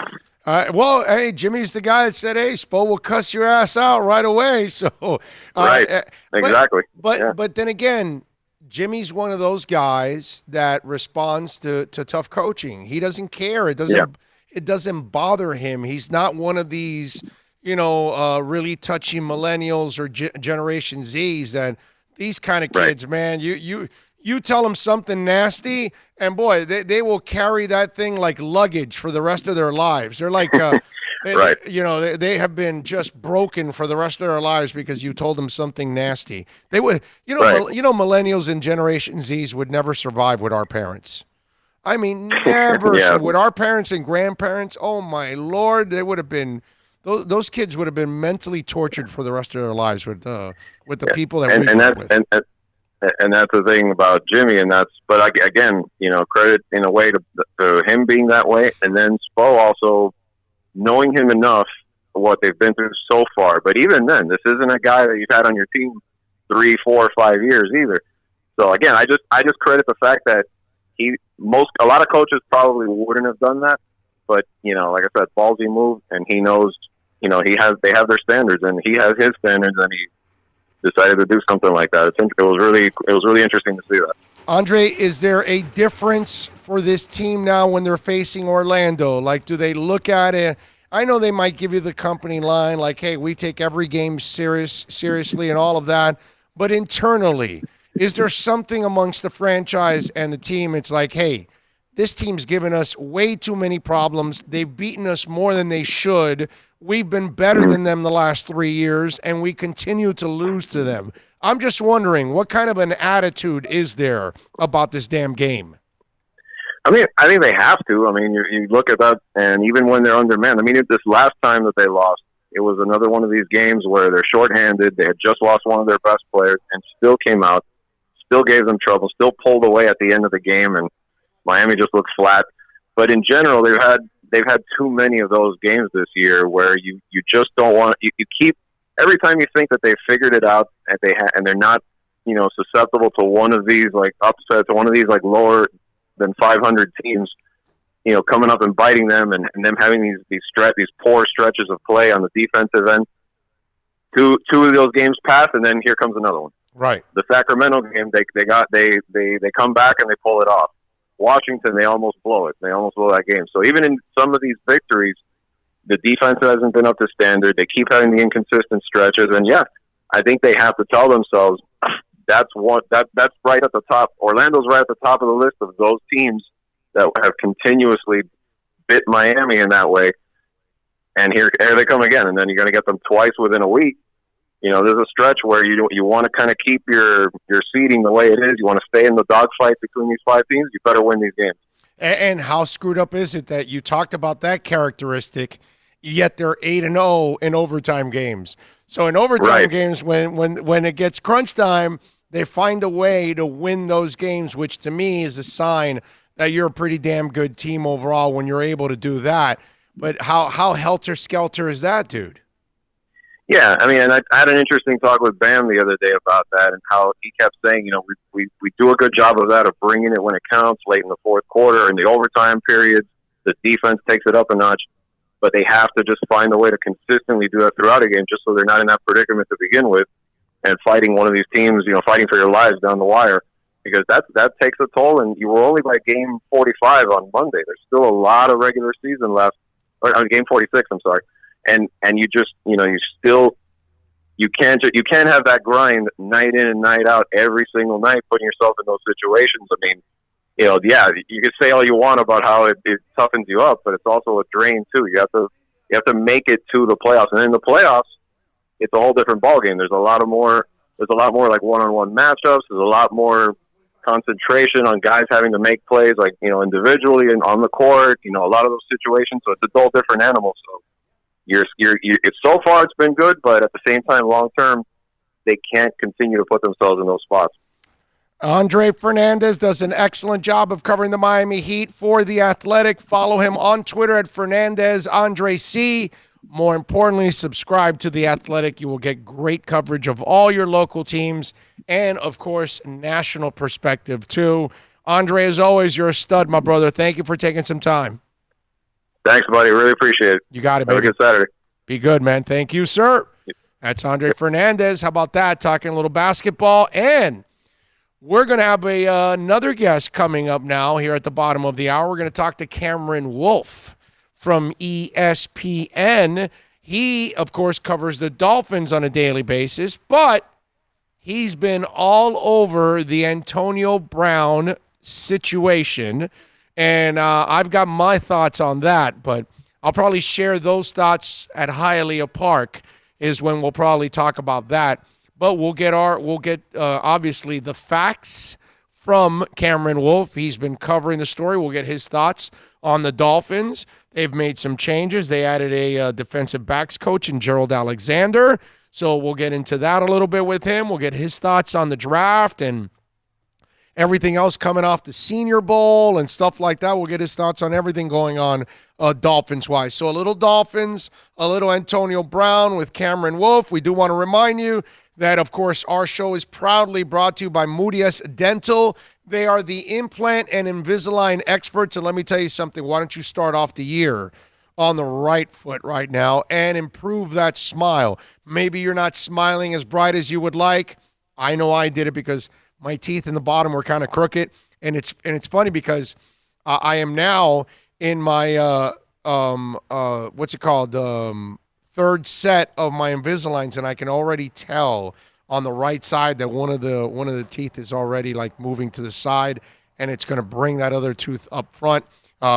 hey, Jimmy's the guy that said, hey, Spo will cuss your ass out right away. So right, exactly. But then again, Jimmy's one of those guys that responds to tough coaching. He doesn't care. It doesn't bother him. He's not one of these really touchy millennials or Generation Zs that these kind of kids, man, you tell them something nasty and boy, they will carry that thing like luggage for the rest of their lives. They're like, they have been just broken for the rest of their lives because you told them something nasty. They would, millennials and Generation Zs would never survive with our parents. I mean, never. So with our parents and grandparents, oh my Lord, they would have been, those kids would have been mentally tortured for the rest of their lives with the people that we work with. And that's the thing about Jimmy, but again, credit in a way to him being that way, and then Spo also knowing him enough what they've been through so far. But even then, this isn't a guy that you've had on your team 3, 4, 5 years either. So again, I just credit the fact that a lot of coaches probably wouldn't have done that, but like I said, ballsy move, and he knows, they have their standards, and he has his standards, and he decided to do something like that. It was really interesting to see that. Andre, is there a difference for this team now when they're facing Orlando? Like, do they look at it I know they might give you the company line like, hey, we take every game seriously and all of that. But internally, is there something amongst the franchise and the team? It's like, hey, this team's given us way too many problems. They've beaten us more than they should. We've been better than them the last 3 years, and we continue to lose to them. I'm just wondering, what kind of an attitude is there about this damn game? I mean, I think they have to. I mean, you look at that, and even when they're undermanned, I mean, this last time that they lost, it was another one of these games where they're shorthanded. They had just lost one of their best players and still came out, still gave them trouble, still pulled away at the end of the game, and Miami just looked flat. But in general, they've had too many of those games this year where you just don't want you keep every time you think that they've figured it out and they're not susceptible to one of these like upsets, one of these like lower than 500 teams, coming up and biting them and them having these poor stretches of play on the defensive end. Two of those games pass, and then here comes another one. Right. The Sacramento game, they come back and they pull it off. Washington, they almost blow it. They almost blow that game. So even in some of these victories, the defense hasn't been up to standard. They keep having the inconsistent stretches, and I think they have to tell themselves that's right at the top. Orlando's right at the top of the list of those teams that have continuously bit Miami in that way. And here they come again, and then you're going to get them twice within a week. There's a stretch where you want to kind of keep your seeding the way it is. You want to stay in the dogfight between these 5 teams. You better win these games. And how screwed up is it that you talked about that characteristic, yet they're 8-0 in overtime games? So in overtime games, when it gets crunch time, they find a way to win those games, which to me is a sign that you're a pretty damn good team overall when you're able to do that. But how helter-skelter is that, dude? Yeah, I mean, and I had an interesting talk with Bam the other day about that and how he kept saying, we do a good job of that, of bringing it when it counts, late in the fourth quarter, in the overtime periods. The defense takes it up a notch, but they have to just find a way to consistently do that throughout a game just so they're not in that predicament to begin with and fighting one of these teams, fighting for your lives down the wire, because that takes a toll, and you were only by game 45 on Monday. There's still a lot of regular season left, or on game 46, I'm sorry. And you just, you can't have that grind night in and night out every single night, putting yourself in those situations. I mean, you can say all you want about how it toughens you up, but it's also a drain too. You have to make it to the playoffs, and in the playoffs, it's a whole different ballgame. There's a lot more like one-on-one matchups. There's a lot more concentration on guys having to make plays, like individually and on the court. A lot of those situations. So it's a whole different animal. So. So far it's been good, but at the same time, long term, they can't continue to put themselves in those spots. Andre Fernandez does an excellent job of covering the Miami Heat for The Athletic. Follow him on Twitter at FernandezAndreC. More importantly, subscribe to The Athletic. You will get great coverage of all your local teams and, of course, national perspective, too. Andre, as always, you're a stud, my brother. Thank you for taking some time. Thanks, buddy. Really appreciate it. You got it, baby. Have a good Saturday. Be good, man. Thank you, sir. That's Andre Fernandez. How about that? Talking a little basketball. And we're going to have another guest coming up now here at the bottom of the hour. We're going to talk to Cameron Wolfe from ESPN. He, of course, covers the Dolphins on a daily basis, but he's been all over the Antonio Brown situation. And I've got my thoughts on that, but I'll probably share those thoughts at Hialeah Park is when we'll probably talk about that. But we'll get obviously the facts from Cameron Wolfe. He's been covering the story. We'll get his thoughts on the Dolphins. They've made some changes. They added a defensive backs coach in Gerald Alexander. So we'll get into that a little bit with him. We'll get his thoughts on the draft and everything else coming off the Senior Bowl and stuff like that. We'll get his thoughts on everything going on Dolphins-wise. So a little Dolphins, a little Antonio Brown with Cameron Wolfe. We do want to remind you that, of course, our show is proudly brought to you by Moody's Dental. They are the implant and Invisalign experts. And let me tell you something. Why don't you start off the year on the right foot right now and improve that smile? Maybe you're not smiling as bright as you would like. I know I did it because my teeth in the bottom were kind of crooked, and it's funny because I am now in my what's it called? Third set of my Invisaligns, and I can already tell on the right side that one of the teeth is already like moving to the side, and it's going to bring that other tooth up front,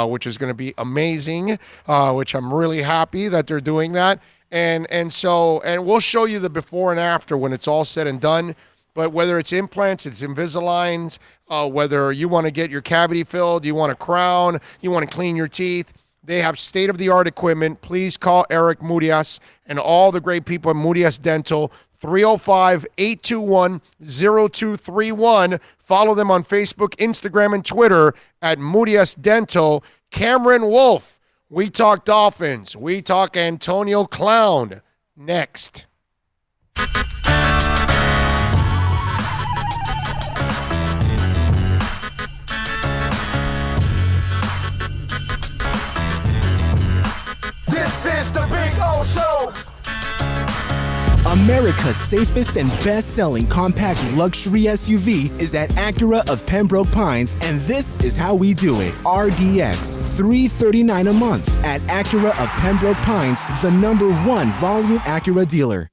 which is going to be amazing. Which I'm really happy that they're doing that, and we'll show you the before and after when it's all said and done. But whether it's implants, it's Invisaligns, whether you want to get your cavity filled, you want a crown, you want to clean your teeth, they have state-of-the-art equipment. Please call Eric Murias and all the great people at Murias Dental, 305-821-0231. Follow them on Facebook, Instagram, and Twitter at Murias Dental. Cameron Wolf, we talk Dolphins. We talk Antonio Clown. Next. This is the Big O Show. America's safest and best-selling compact luxury SUV is at Acura of Pembroke Pines, and this is how we do it. RDX, $339 a month at Acura of Pembroke Pines, the #1 volume Acura dealer.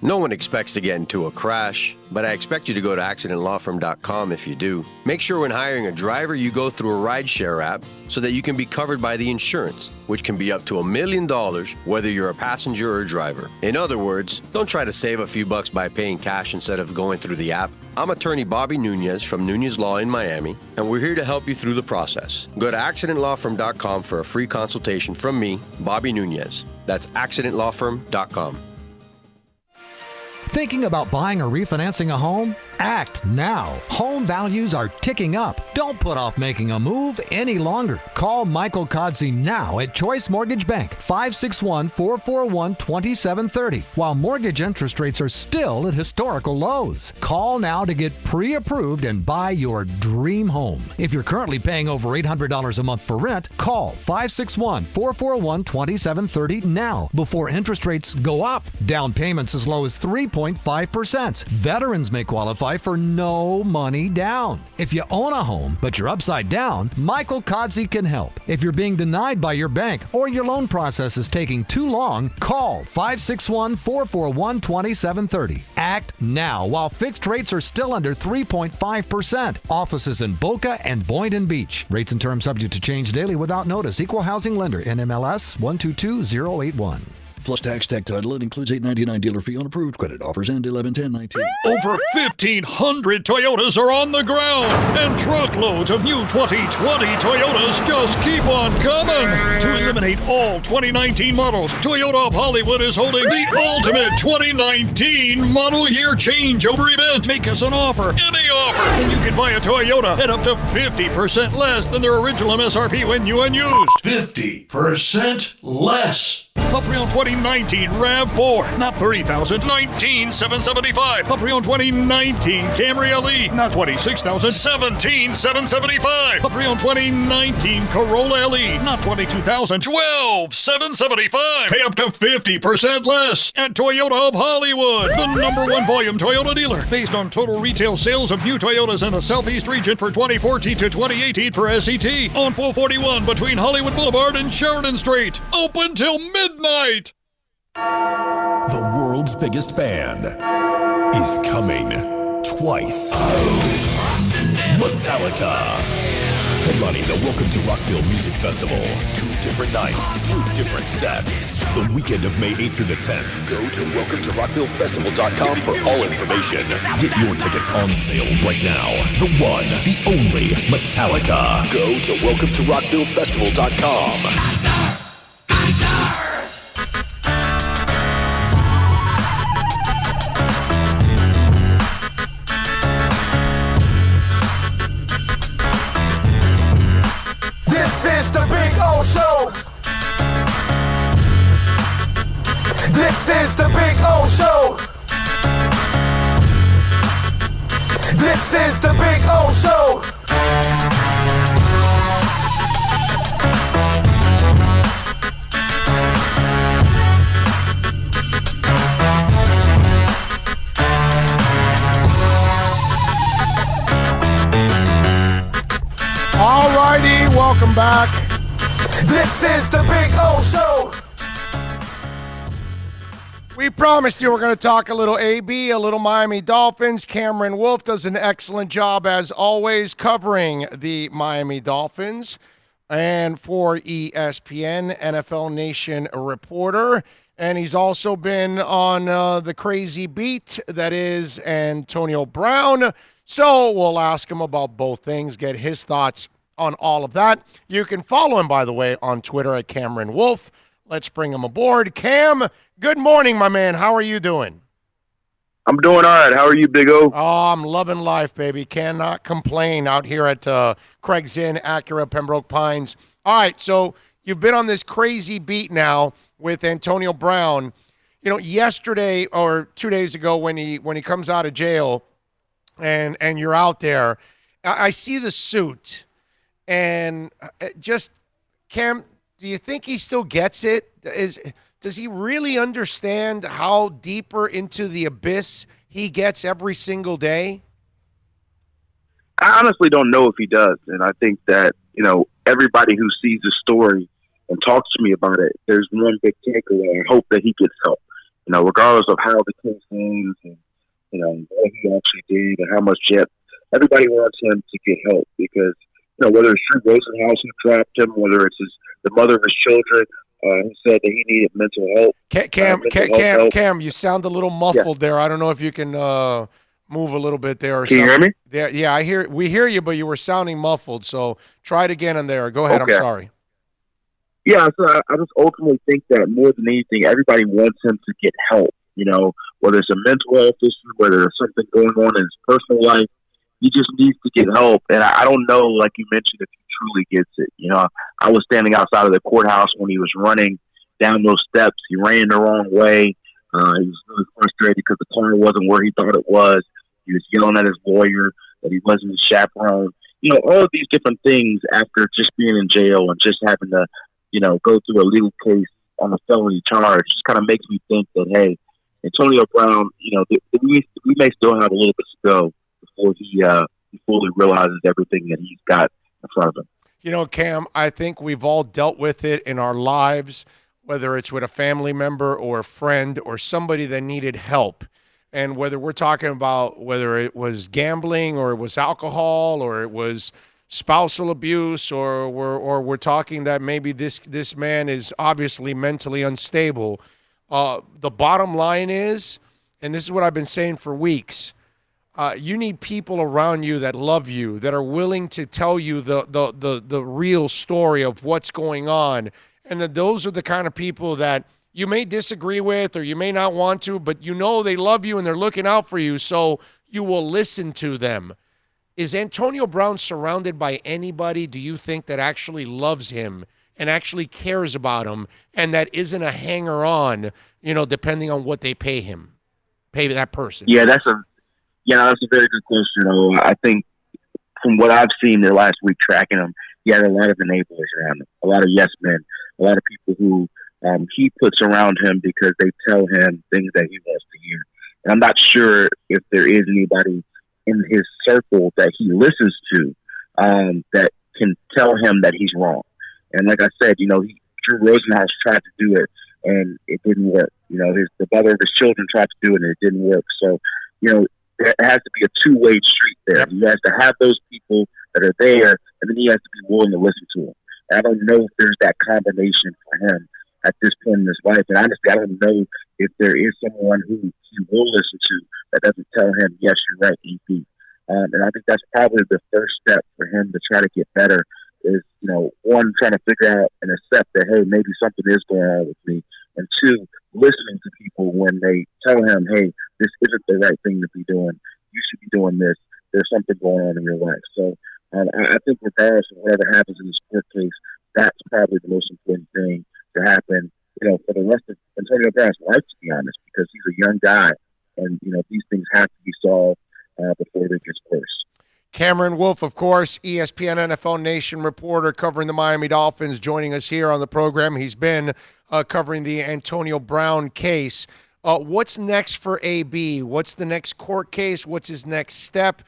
No one expects to get into a crash, but I expect you to go to accidentlawfirm.com if you do. Make sure when hiring a driver, you go through a rideshare app so that you can be covered by the insurance, which can be up to $1 million whether you're a passenger or a driver. In other words, don't try to save a few bucks by paying cash instead of going through the app. I'm attorney Bobby Nunez from Nunez Law in Miami, and we're here to help you through the process. Go to accidentlawfirm.com for a free consultation from me, Bobby Nunez. That's accidentlawfirm.com. Thinking about buying or refinancing a home? Act now. Home values are ticking up. Don't put off making a move any longer. Call Michael Kodsey now at Choice Mortgage Bank, 561-441-2730, while mortgage interest rates are still at historical lows. Call now to get pre-approved and buy your dream home. If you're currently paying over $800 a month for rent, call 561-441-2730 now before interest rates go up. Down payments as low as 3.5%. Veterans may qualify for no money down. If you own a home, but you're upside down, Michael Kodsey can help. If you're being denied by your bank or your loan process is taking too long, call 561-441-2730. Act now while fixed rates are still under 3.5%. Offices in Boca and Boynton Beach. Rates and terms subject to change daily without notice. Equal housing lender. NMLS 122081. Plus tax, tech title. It includes $8.99 dealer fee on approved credit. Offers end 11/10/19. Over 1,500 Toyotas are on the ground, and truckloads of new 2020 Toyotas just keep on coming. To eliminate all 2019 models, Toyota of Hollywood is holding the ultimate 2019 model year changeover event. Make us an offer, any offer, and you can buy a Toyota at up to 50% less than their original MSRP when new and used. 50% less. A pre-owned 2019 RAV4, not $30,000, $19,775. A pre-owned 2019 Camry LE, not $26,000, $17,775. A pre-owned 2019 Corolla LE, not $22,000, $12,775. Pay up to 50% less at Toyota of Hollywood, the #1 volume Toyota dealer, based on total retail sales of new Toyotas in the Southeast region for 2014 to 2018 per SET, on 441 between Hollywood Boulevard and Sheridan Street. Open till midnight. The world's biggest band is coming twice. Metallica. Headlining the Welcome to Rockville Music Festival. 2 different nights, 2 different sets. The weekend of May 8th through the 10th. Go to welcometorocktillefestival.com for all information. Get your tickets on sale right now. The one, the only Metallica. Go to welcometorocktillefestival.com. This is the Big O Show. This is the Big O Show. This is the Big O Show. All righty, welcome back. This is the Big O Show. We promised you we're going to talk a little AB, a little Miami Dolphins. Cameron Wolf does an excellent job, as always, covering the Miami Dolphins. And for ESPN, NFL Nation reporter. And he's also been on the crazy beat that is Antonio Brown. So we'll ask him about both things, get his thoughts on all of that. You can follow him, by the way, on Twitter at Cameron Wolf. Let's bring him aboard. Cam, good morning, my man. How are you doing? I'm doing all right. How are you, Big O? Oh, I'm loving life, baby. Cannot complain out here at Craig's Inn, Acura, Pembroke Pines. All right, so you've been on this crazy beat now with Antonio Brown. You know, yesterday or 2 days ago when he comes out of jail and you're out there, I see the suit and just, Cam, do you think he still gets it? Does he really understand how deeper into the abyss he gets every single day? I honestly don't know if he does. And I think that, you know, everybody who sees the story and talks to me about it, there's one big takeaway. I hope that he gets help. You know, regardless of how the case ends and, you know, what he actually did and how much jet, everybody wants him to get help because, you know, whether it's Drew Rosenhaus who trapped him, whether it's the mother of his children, who said that he needed mental help. Cam, you sound a little muffled there. I don't know if you can move a little bit there. Or can you hear me? Yeah, we hear you, but you were sounding muffled. So try it again in there. Go ahead. Okay. I'm sorry. Yeah, so I just ultimately think that more than anything, everybody wants him to get help. You know, whether it's a mental health issue, whether there's something going on in his personal life, he just needs to get help. And I don't know, like you mentioned, if he truly gets it. You know, I was standing outside of the courthouse when he was running down those steps. He ran the wrong way. He was really frustrated because the car wasn't where he thought it was. He was yelling at his lawyer that he wasn't his chaperone. You know, all of these different things after just being in jail and just having to, you know, go through a legal case on a felony charge just kind of makes me think that, hey, Antonio Brown, you know, we may still have a little bit to go before he fully realizes everything that he's got in front of him. You know, Cam, I think we've all dealt with it in our lives, whether it's with a family member or a friend or somebody that needed help. And whether we're talking about whether it was gambling or it was alcohol or it was spousal abuse or we're talking that maybe this man is obviously mentally unstable. The bottom line is, and this is what I've been saying for weeks, you need people around you that love you, that are willing to tell you the real story of what's going on. And that those are the kind of people that you may disagree with or you may not want to, but you know they love you and they're looking out for you, so you will listen to them. Is Antonio Brown surrounded by anybody, do you think, that actually loves him and actually cares about him and that isn't a hanger-on, you know, depending on what they pay him, pay that person? Yeah, that's a very good question. I think from what I've seen the last week tracking him, he had a lot of enablers around him, a lot of yes men, a lot of people who he puts around him because they tell him things that he wants to hear. And I'm not sure if there is anybody in his circle that he listens to that can tell him that he's wrong. And like I said, you know, Drew Rosenhaus tried to do it and it didn't work. You know, the mother of his children tried to do it and it didn't work. So, you know, there has to be a two-way street there. Yep. He has to have those people that are there, and then he has to be willing to listen to them. And I don't know if there's that combination for him at this point in his life. And honestly, I don't know if there is someone who he will listen to that doesn't tell him, yes, you're right, EP. And I think that's probably the first step for him to try to get better is, you know, one, trying to figure out and accept that, hey, maybe something is going on with me. And two, listening to people when they tell him, hey, this isn't the right thing to be doing. You should be doing this. There's something going on in your life. So I think regardless of whatever happens in this court case, that's probably the most important thing to happen, you know, for the rest of Antonio Brown's life, to be honest, because he's a young guy. And, you know, these things have to be solved before they get worse. Cameron Wolf, of course, ESPN NFL Nation reporter covering the Miami Dolphins, joining us here on the program. He's been covering the Antonio Brown case. What's next for AB? What's the next court case? What's his next step?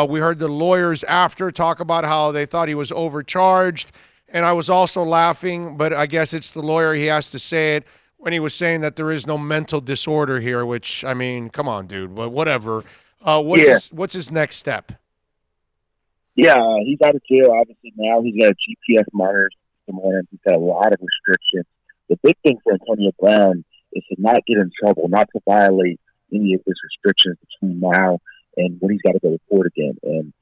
We heard the lawyers after talk about how they thought he was overcharged And I was also laughing, but I guess it's the lawyer, he has to say it, when he was saying that there is no mental disorder here, which, I mean, come on, dude, but whatever. What's his next step? Yeah, he's out of jail, obviously, now. He's got a GPS monitor system on him. He's got a lot of restrictions. The big thing for Antonio Brown is to not get in trouble, not to violate any of his restrictions between now and when he's got to go to court again. And,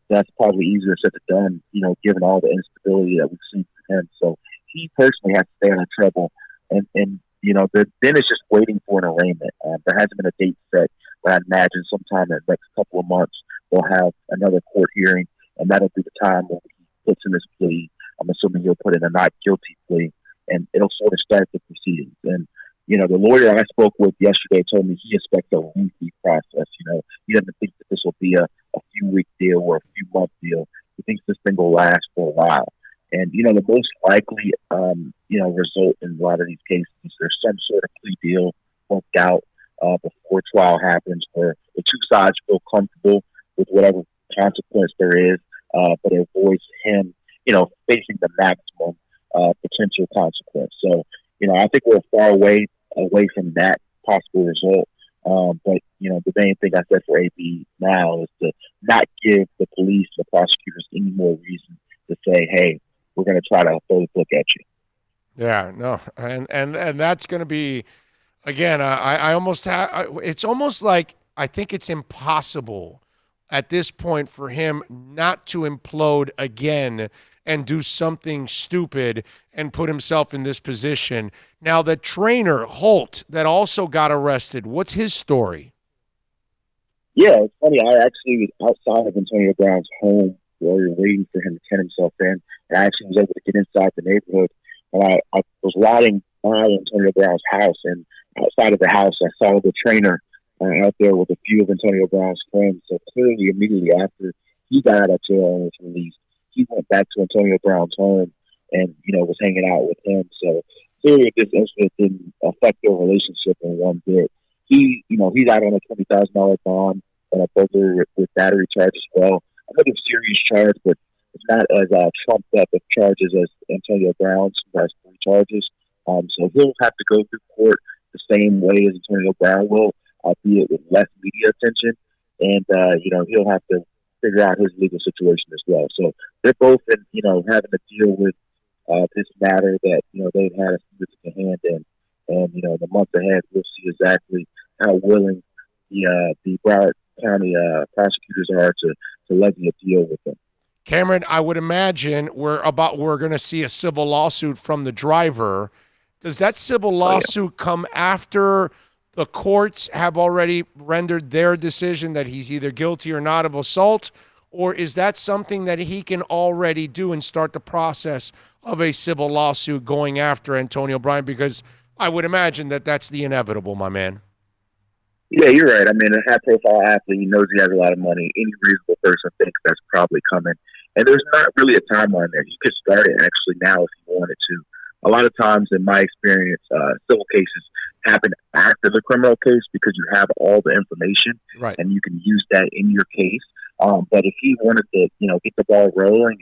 that's probably easier said than done, given all the instability that we've seen from him. So he personally has to stay out of trouble. And then it's just waiting for an arraignment. There hasn't been a date set, but I imagine sometime in the next couple of months they'll have another court hearing, and that'll be the time when he puts in his plea. I'm assuming he'll put in a not guilty plea, and it'll sort of start the proceedings. And, the lawyer I spoke with yesterday told me he expects a lengthy process. He doesn't think that this will be a few-week deal or a few-month deal. He thinks this thing will last for a while. And, the most likely, result in a lot of these cases is there's some sort of plea deal worked out before trial happens where the two sides feel comfortable with whatever consequence there is, but it avoids him, facing the maximum potential consequence. So, I think we're far away from that possible result. But, the main thing I said for AB now is to not give the police, the prosecutors, any more reason to say, hey, we're going to try to throw the book at you. Yeah, no. And that's going to be, again, I almost have, it's almost like I think it's impossible at this point for him not to implode again and do something stupid and put himself in this position. Now, the trainer, Holt, that also got arrested, what's his story? Yeah, it's funny. I actually was outside of Antonio Brown's home while we were waiting for him to turn himself in. And I actually was able to get inside the neighborhood. And I was riding by Antonio Brown's house. And outside of the house, I saw the trainer out there with a few of Antonio Brown's friends. So clearly, immediately after he got out of jail and was released, he went back to Antonio Brown's home and, was hanging out with him. So clearly this incident didn't affect their relationship in one bit. He's out on a $20,000 bond and a burglary with battery charge as well. Another serious charge, but it's not as trumped up of charges as Antonio Brown's, who has 3 charges. So he'll have to go through court the same way as Antonio Brown will, albeit with less media attention. And, he'll have to figure out his legal situation as well. So they're both in, having to deal with this matter that, they've had a significant hand in. And, the month ahead, we'll see exactly how willing the Broward County prosecutors are to levy a deal with them. Cameron, I would imagine we're going to see a civil lawsuit from the driver. Does that civil lawsuit come after the courts have already rendered their decision that he's either guilty or not of assault, or is that something that he can already do and start the process of a civil lawsuit going after Antonio Brown? Because I would imagine that that's the inevitable, my man. Yeah, you're right. I mean, a high-profile athlete, he knows he has a lot of money. Any reasonable person thinks that's probably coming. And there's not really a timeline there. He could start it actually now if he wanted to. A lot of times, in my experience, civil cases happen after the criminal case because you have all the information, right, and you can use that in your case. But if he wanted to, get the ball rolling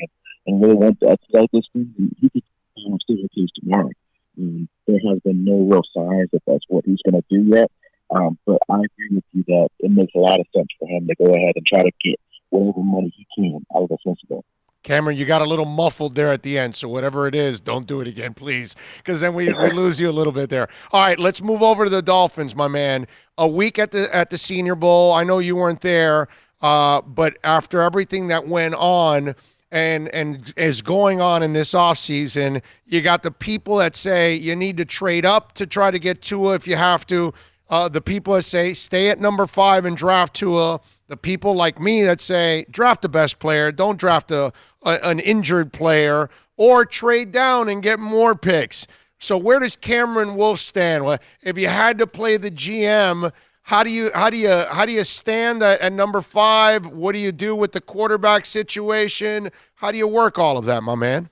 and really want to expedite this thing, he could do a civil case tomorrow. There has been no real signs that that's what he's going to do yet. But I agree with you that it makes a lot of sense for him to go ahead and try to get whatever money he can out of the festival. Cameron, you got a little muffled there at the end, so whatever it is, don't do it again, please, because then we lose you a little bit there. All right, let's move over to the Dolphins, my man. A week at the Senior Bowl. I know you weren't there, but after everything that went on and is going on in this offseason, you got the people that say you need to trade up to try to get Tua if you have to. The people that say stay at number 5 and draft Tua. The people like me that say draft the best player, don't draft an injured player, or trade down and get more picks. So where does Cameron Wolfe stand? Well, if you had to play the GM, how do you stand at number 5? What do you do with the quarterback situation? How do you work all of that, my man?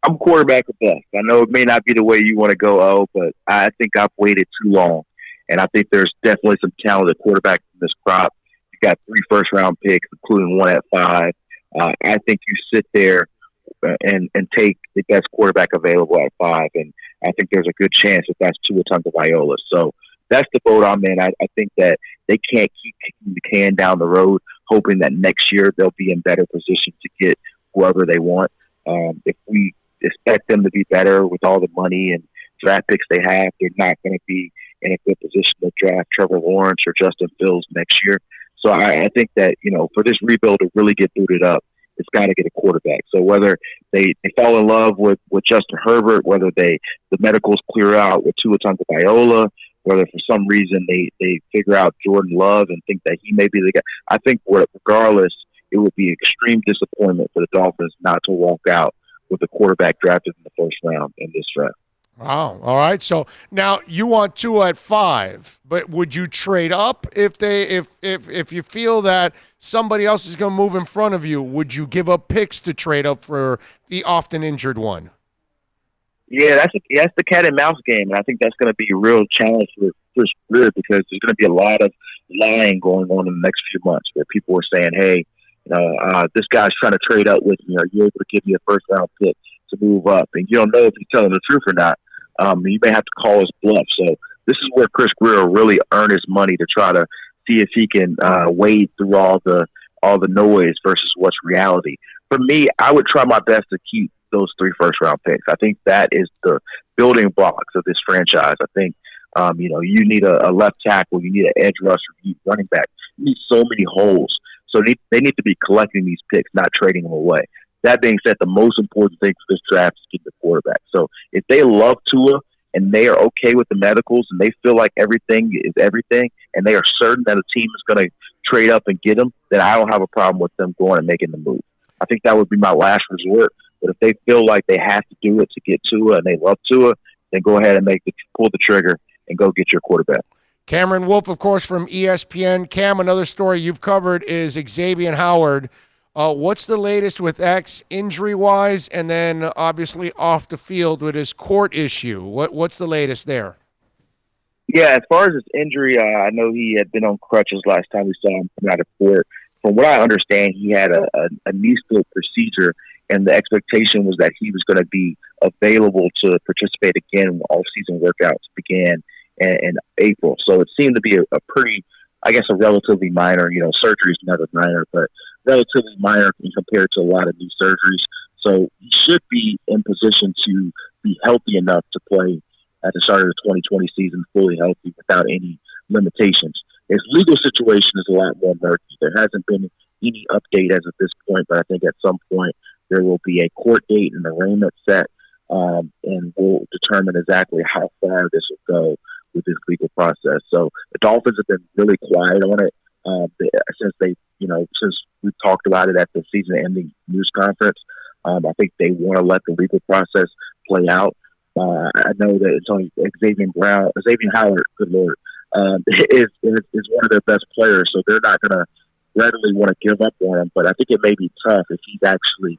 I'm quarterback at best. I know it may not be the way you want to go, but I think I've waited too long. And I think there's definitely some talented quarterbacks in this crop. You got 3 first-round picks, including 1 at 5. I think you sit there and take the best quarterback available at 5. And I think there's a good chance that that's Tua Tagovailoa. So that's the boat I'm in. I think that they can't keep kicking the can down the road, hoping that next year they'll be in better position to get whoever they want. If we expect them to be better with all the money and draft picks they have, they're not going to be in a good position to draft Trevor Lawrence or Justin Fields next year. So I think that, for this rebuild to really get booted up, it's got to get a quarterback. So whether they fall in love with Justin Herbert, whether the medicals clear out with Tua Tagovailoa, whether for some reason they figure out Jordan Love and think that he may be the guy, I think regardless, it would be extreme disappointment for the Dolphins not to walk out with a quarterback drafted in the first round in this draft. Wow. All right. So now you want Tua at 5, but would you trade up if you feel that somebody else is going to move in front of you? Would you give up picks to trade up for the often injured one? Yeah, that's the cat and mouse game, and I think that's going to be a real challenge for Chris Grier because there's going to be a lot of lying going on in the next few months where people are saying, "Hey, this guy's trying to trade up with me. Are you able to give me a first round pick to move up?" And you don't know if he's telling the truth or not. You may have to call his bluff. So this is where Chris Grier really earned his money to try to see if he can wade through all the noise versus what's reality. For me, I would try my best to keep those 3 first-round picks. I think that is the building blocks of this franchise. I think, you need a left tackle, you need an edge rusher, you need running back. You need so many holes. So they need to be collecting these picks, not trading them away. That being said, the most important thing for this draft is getting the quarterback. So if they love Tua and they are okay with the medicals and they feel like everything is everything and they are certain that a team is going to trade up and get them, then I don't have a problem with them going and making the move. I think that would be my last resort. But if they feel like they have to do it to get Tua and they love Tua, then go ahead and pull the trigger and go get your quarterback. Cameron Wolfe, of course, from ESPN. Cam, another story you've covered is Xavier Howard. What's the latest with X injury-wise and then obviously off the field with his court issue? What's the latest there? Yeah, as far as his injury, I know he had been on crutches last time we saw him come out of court. From what I understand, he had a knee scope procedure, and the expectation was that he was going to be available to participate again when off-season workouts began in April. So it seemed to be a pretty, I guess, a relatively minor, surgery is never minor, but relatively minor compared to a lot of new surgeries. So he should be in position to be healthy enough to play at the start of the 2020 season, fully healthy without any limitations. His legal situation is a lot more murky. There hasn't been any update as of this point, but I think at some point there will be a court date and arraignment set, and we'll determine exactly how far this will go with this legal process. So the Dolphins have been really quiet on it since we talked about it at the season-ending news conference. I think they want to let the legal process play out. I know that it's only Xavier Howard, good Lord, is one of their best players, so they're not going to readily want to give up on him. But I think it may be tough if he's actually,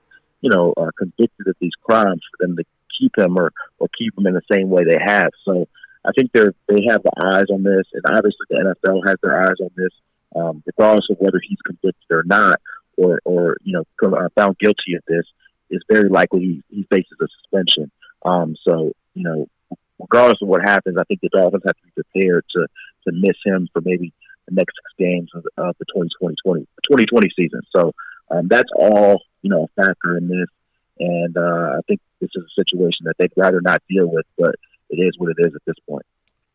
convicted of these crimes for them to keep him or keep him in the same way they have. So I think they have the eyes on this, and obviously the NFL has their eyes on this, regardless of whether he's convicted or not, or found guilty of this. It's very likely he faces a suspension. So regardless of what happens, I think the Dolphins have to be prepared to miss him for maybe the next 6 games of the 2020 season. So that's all a factor in this, and I think this is a situation that they'd rather not deal with, but it is what it is at this point.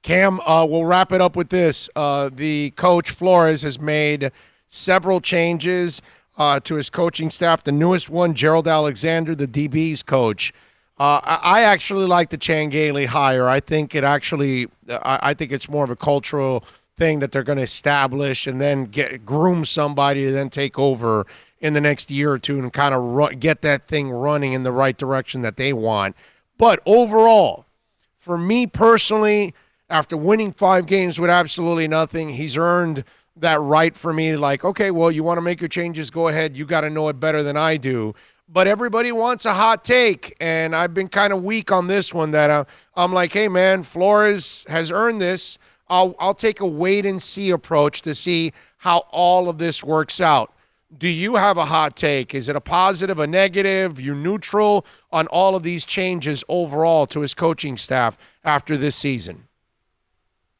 Cam, we'll wrap it up with this. The coach, Flores, has made several changes to his coaching staff. The newest one, Gerald Alexander, the DB's coach. I actually like the Changeli hire. I think it's more of a cultural thing that they're going to establish and then groom somebody to then take over in the next year or two and kind of get that thing running in the right direction that they want. But overall, for me personally, after winning 5 games with absolutely nothing, he's earned that right for me. Like, okay, well, you want to make your changes, go ahead. You got to know it better than I do. But everybody wants a hot take, and I've been kind of weak on this one that I'm like, hey, man, Flores has earned this. I'll take a wait-and-see approach to see how all of this works out. Do you have a hot take? Is it a positive, a negative? You neutral on all of these changes overall to his coaching staff after this season?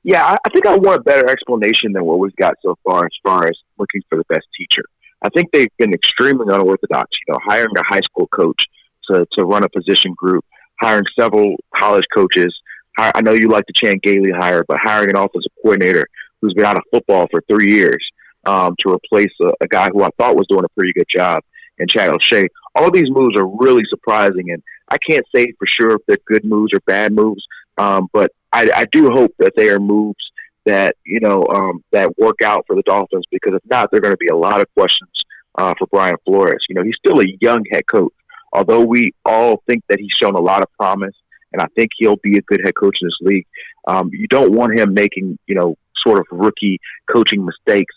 Yeah, I think I want a better explanation than what we've got so far as looking for the best teacher. I think they've been extremely unorthodox, hiring a high school coach to run a position group, hiring several college coaches. I know you like the Chan Gailey hire, but hiring an offensive coordinator who's been out of football for 3 years to replace a guy who I thought was doing a pretty good job in Chad O'Shea. All of these moves are really surprising, and I can't say for sure if they're good moves or bad moves, but I do hope that they are moves that that work out for the Dolphins, because if not, there are going to be a lot of questions for Brian Flores. He's still a young head coach, although we all think that he's shown a lot of promise, and I think he'll be a good head coach in this league. You don't want him making sort of rookie coaching mistakes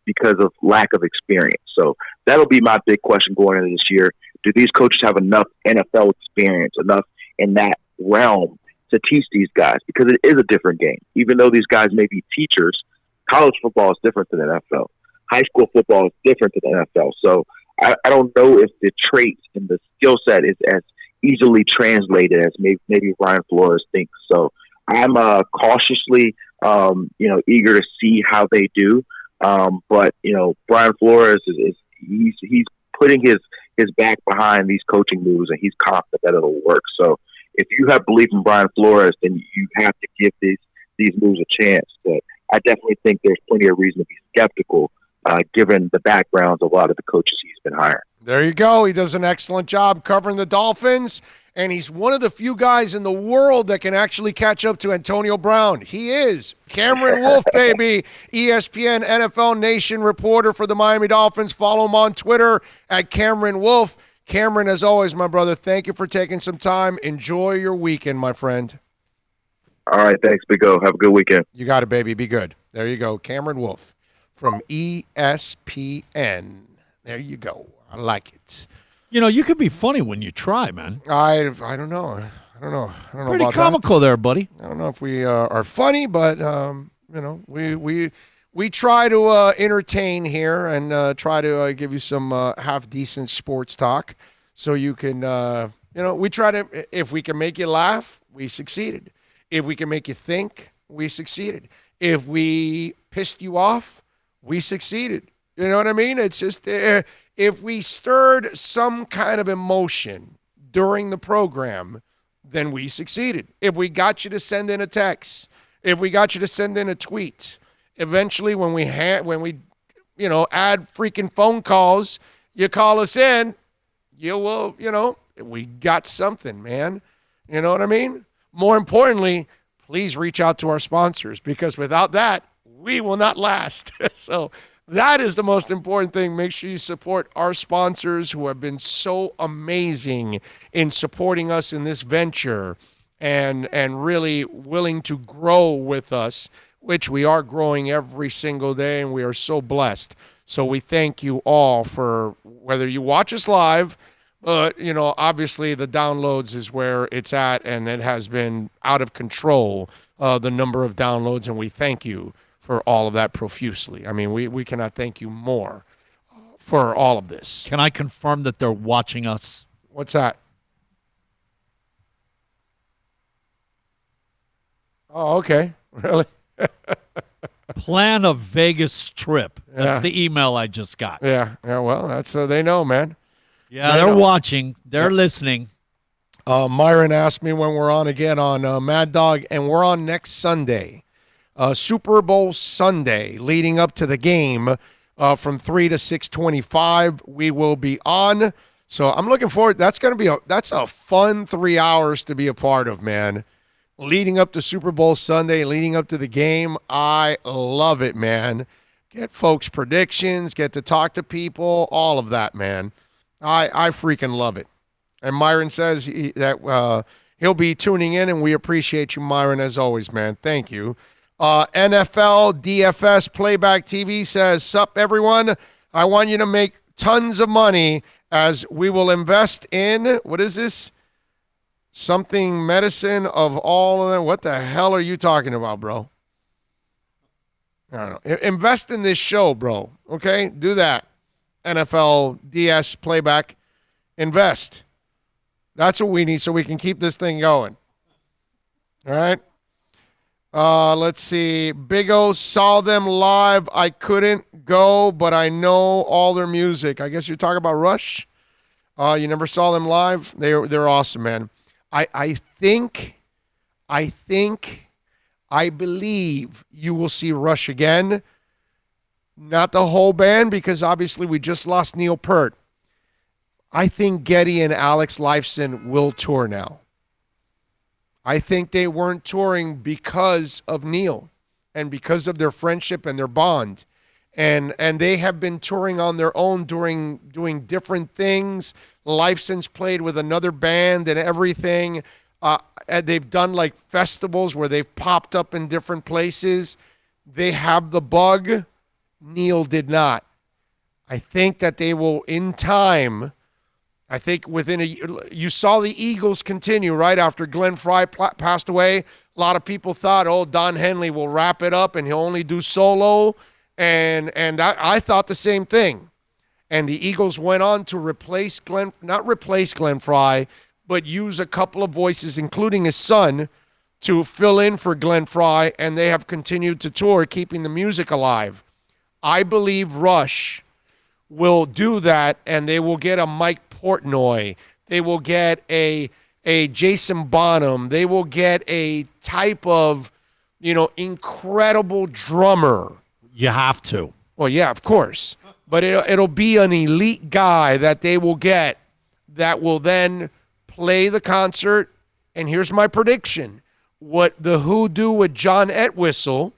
because of lack of experience. So that'll be my big question going into this year. Do these coaches have enough NFL experience, enough in that realm to teach these guys? Because it is a different game. Even though these guys may be teachers, college football is different than NFL. High school football is different than NFL. So I don't know if the traits and the skill set is as easily translated as maybe Brian Flores thinks. So I'm cautiously, eager to see how they do. But Brian Flores he's putting his back behind these coaching moves, and he's confident that it'll work. So if you have belief in Brian Flores, then you have to give these moves a chance. But I definitely think there's plenty of reason to be skeptical, given the backgrounds of a lot of the coaches he's been hiring. There you go. He does an excellent job covering the Dolphins, and he's one of the few guys in the world that can actually catch up to Antonio Brown. He is. Cameron Wolf, baby, ESPN NFL Nation reporter for the Miami Dolphins. Follow him on Twitter at Cameron Wolf. Cameron, as always, my brother, thank you for taking some time. Enjoy your weekend, my friend. All right, thanks, Big O. Have a good weekend. You got it, baby. Be good. There you go. Cameron Wolf from ESPN. There you go. I like it. You could be funny when you try, man. I don't know. I don't know Pretty about comical that. there, buddy. I don't know if we are funny, but we try to entertain here and try to give you some half decent sports talk, so you can we try to, if we can make you laugh, we succeeded. If we can make you think, we succeeded. If we pissed you off, we succeeded. You know what I mean? It's just if we stirred some kind of emotion during the program, then we succeeded. If we got you to send in a text, if we got you to send in a tweet, eventually when we add freaking phone calls, you call us in, we got something, man. You know what I mean? More importantly, please reach out to our sponsors, because without that, we will not last. So that is the most important thing. Make sure you support our sponsors who have been so amazing in supporting us in this venture and really willing to grow with us, which we are growing every single day, and we are so blessed. So we thank you all for whether you watch us live, but, obviously the downloads is where it's at, and it has been out of control, the number of downloads, and we thank you for all of that profusely. I mean, we cannot thank you more for all of this. Can I confirm that they're watching us? What's that? Oh, okay. Really? Plan a Vegas trip. That's the email I just got. Yeah. Well, that's they know, man. Yeah, they're watching. They're listening. Myron asked me when we're on again on Mad Dog, and we're on next Sunday. Super Bowl Sunday, leading up to the game from 3 to 6:25. We will be on. So I'm looking forward. That's a fun 3 hours to be a part of, man. Leading up to Super Bowl Sunday, leading up to the game. I love it, man. Get folks' predictions, get to talk to people, all of that, man. I freaking love it. And Myron says that he'll be tuning in, and we appreciate you, Myron, as always, man. Thank you. NFL DFS Playback TV says, "Sup, everyone. I want you to make tons of money as we will invest in," what is this? Something medicine of all of them. What the hell are you talking about, bro? I don't know. Invest in this show, bro. Okay? Do that. NFL DS playback invest. That's what we need so we can keep this thing going. All right. Let's see. Big O saw them live. I couldn't go, but I know all their music. I guess you're talking about Rush. You never saw them live. They're awesome, man. I believe you will see Rush again. Not the whole band, because obviously we just lost Neil Peart. I think Geddy and Alex Lifeson will tour now. I think they weren't touring because of Neil and because of their friendship and their bond. And they have been touring on their own, doing different things. Lifeson's played with another band and everything. And they've done like festivals where they've popped up in different places. They have the bug. Neil did not. I think that they will, in time, I think within you saw the Eagles continue right after Glenn Frey passed away. A lot of people thought, Don Henley will wrap it up and he'll only do solo. And I thought the same thing. And the Eagles went on to not replace Glenn Frey, but use a couple of voices, including his son, to fill in for Glenn Frey, and they have continued to tour, keeping the music alive. I believe Rush will do that, and they will get a Mike Portnoy. They will get a Jason Bonham. They will get a type of, incredible drummer. You have to. Well, yeah, of course. But it'll be an elite guy that they will get that will then play the concert. And here's my prediction. What the Who do with John Entwistle,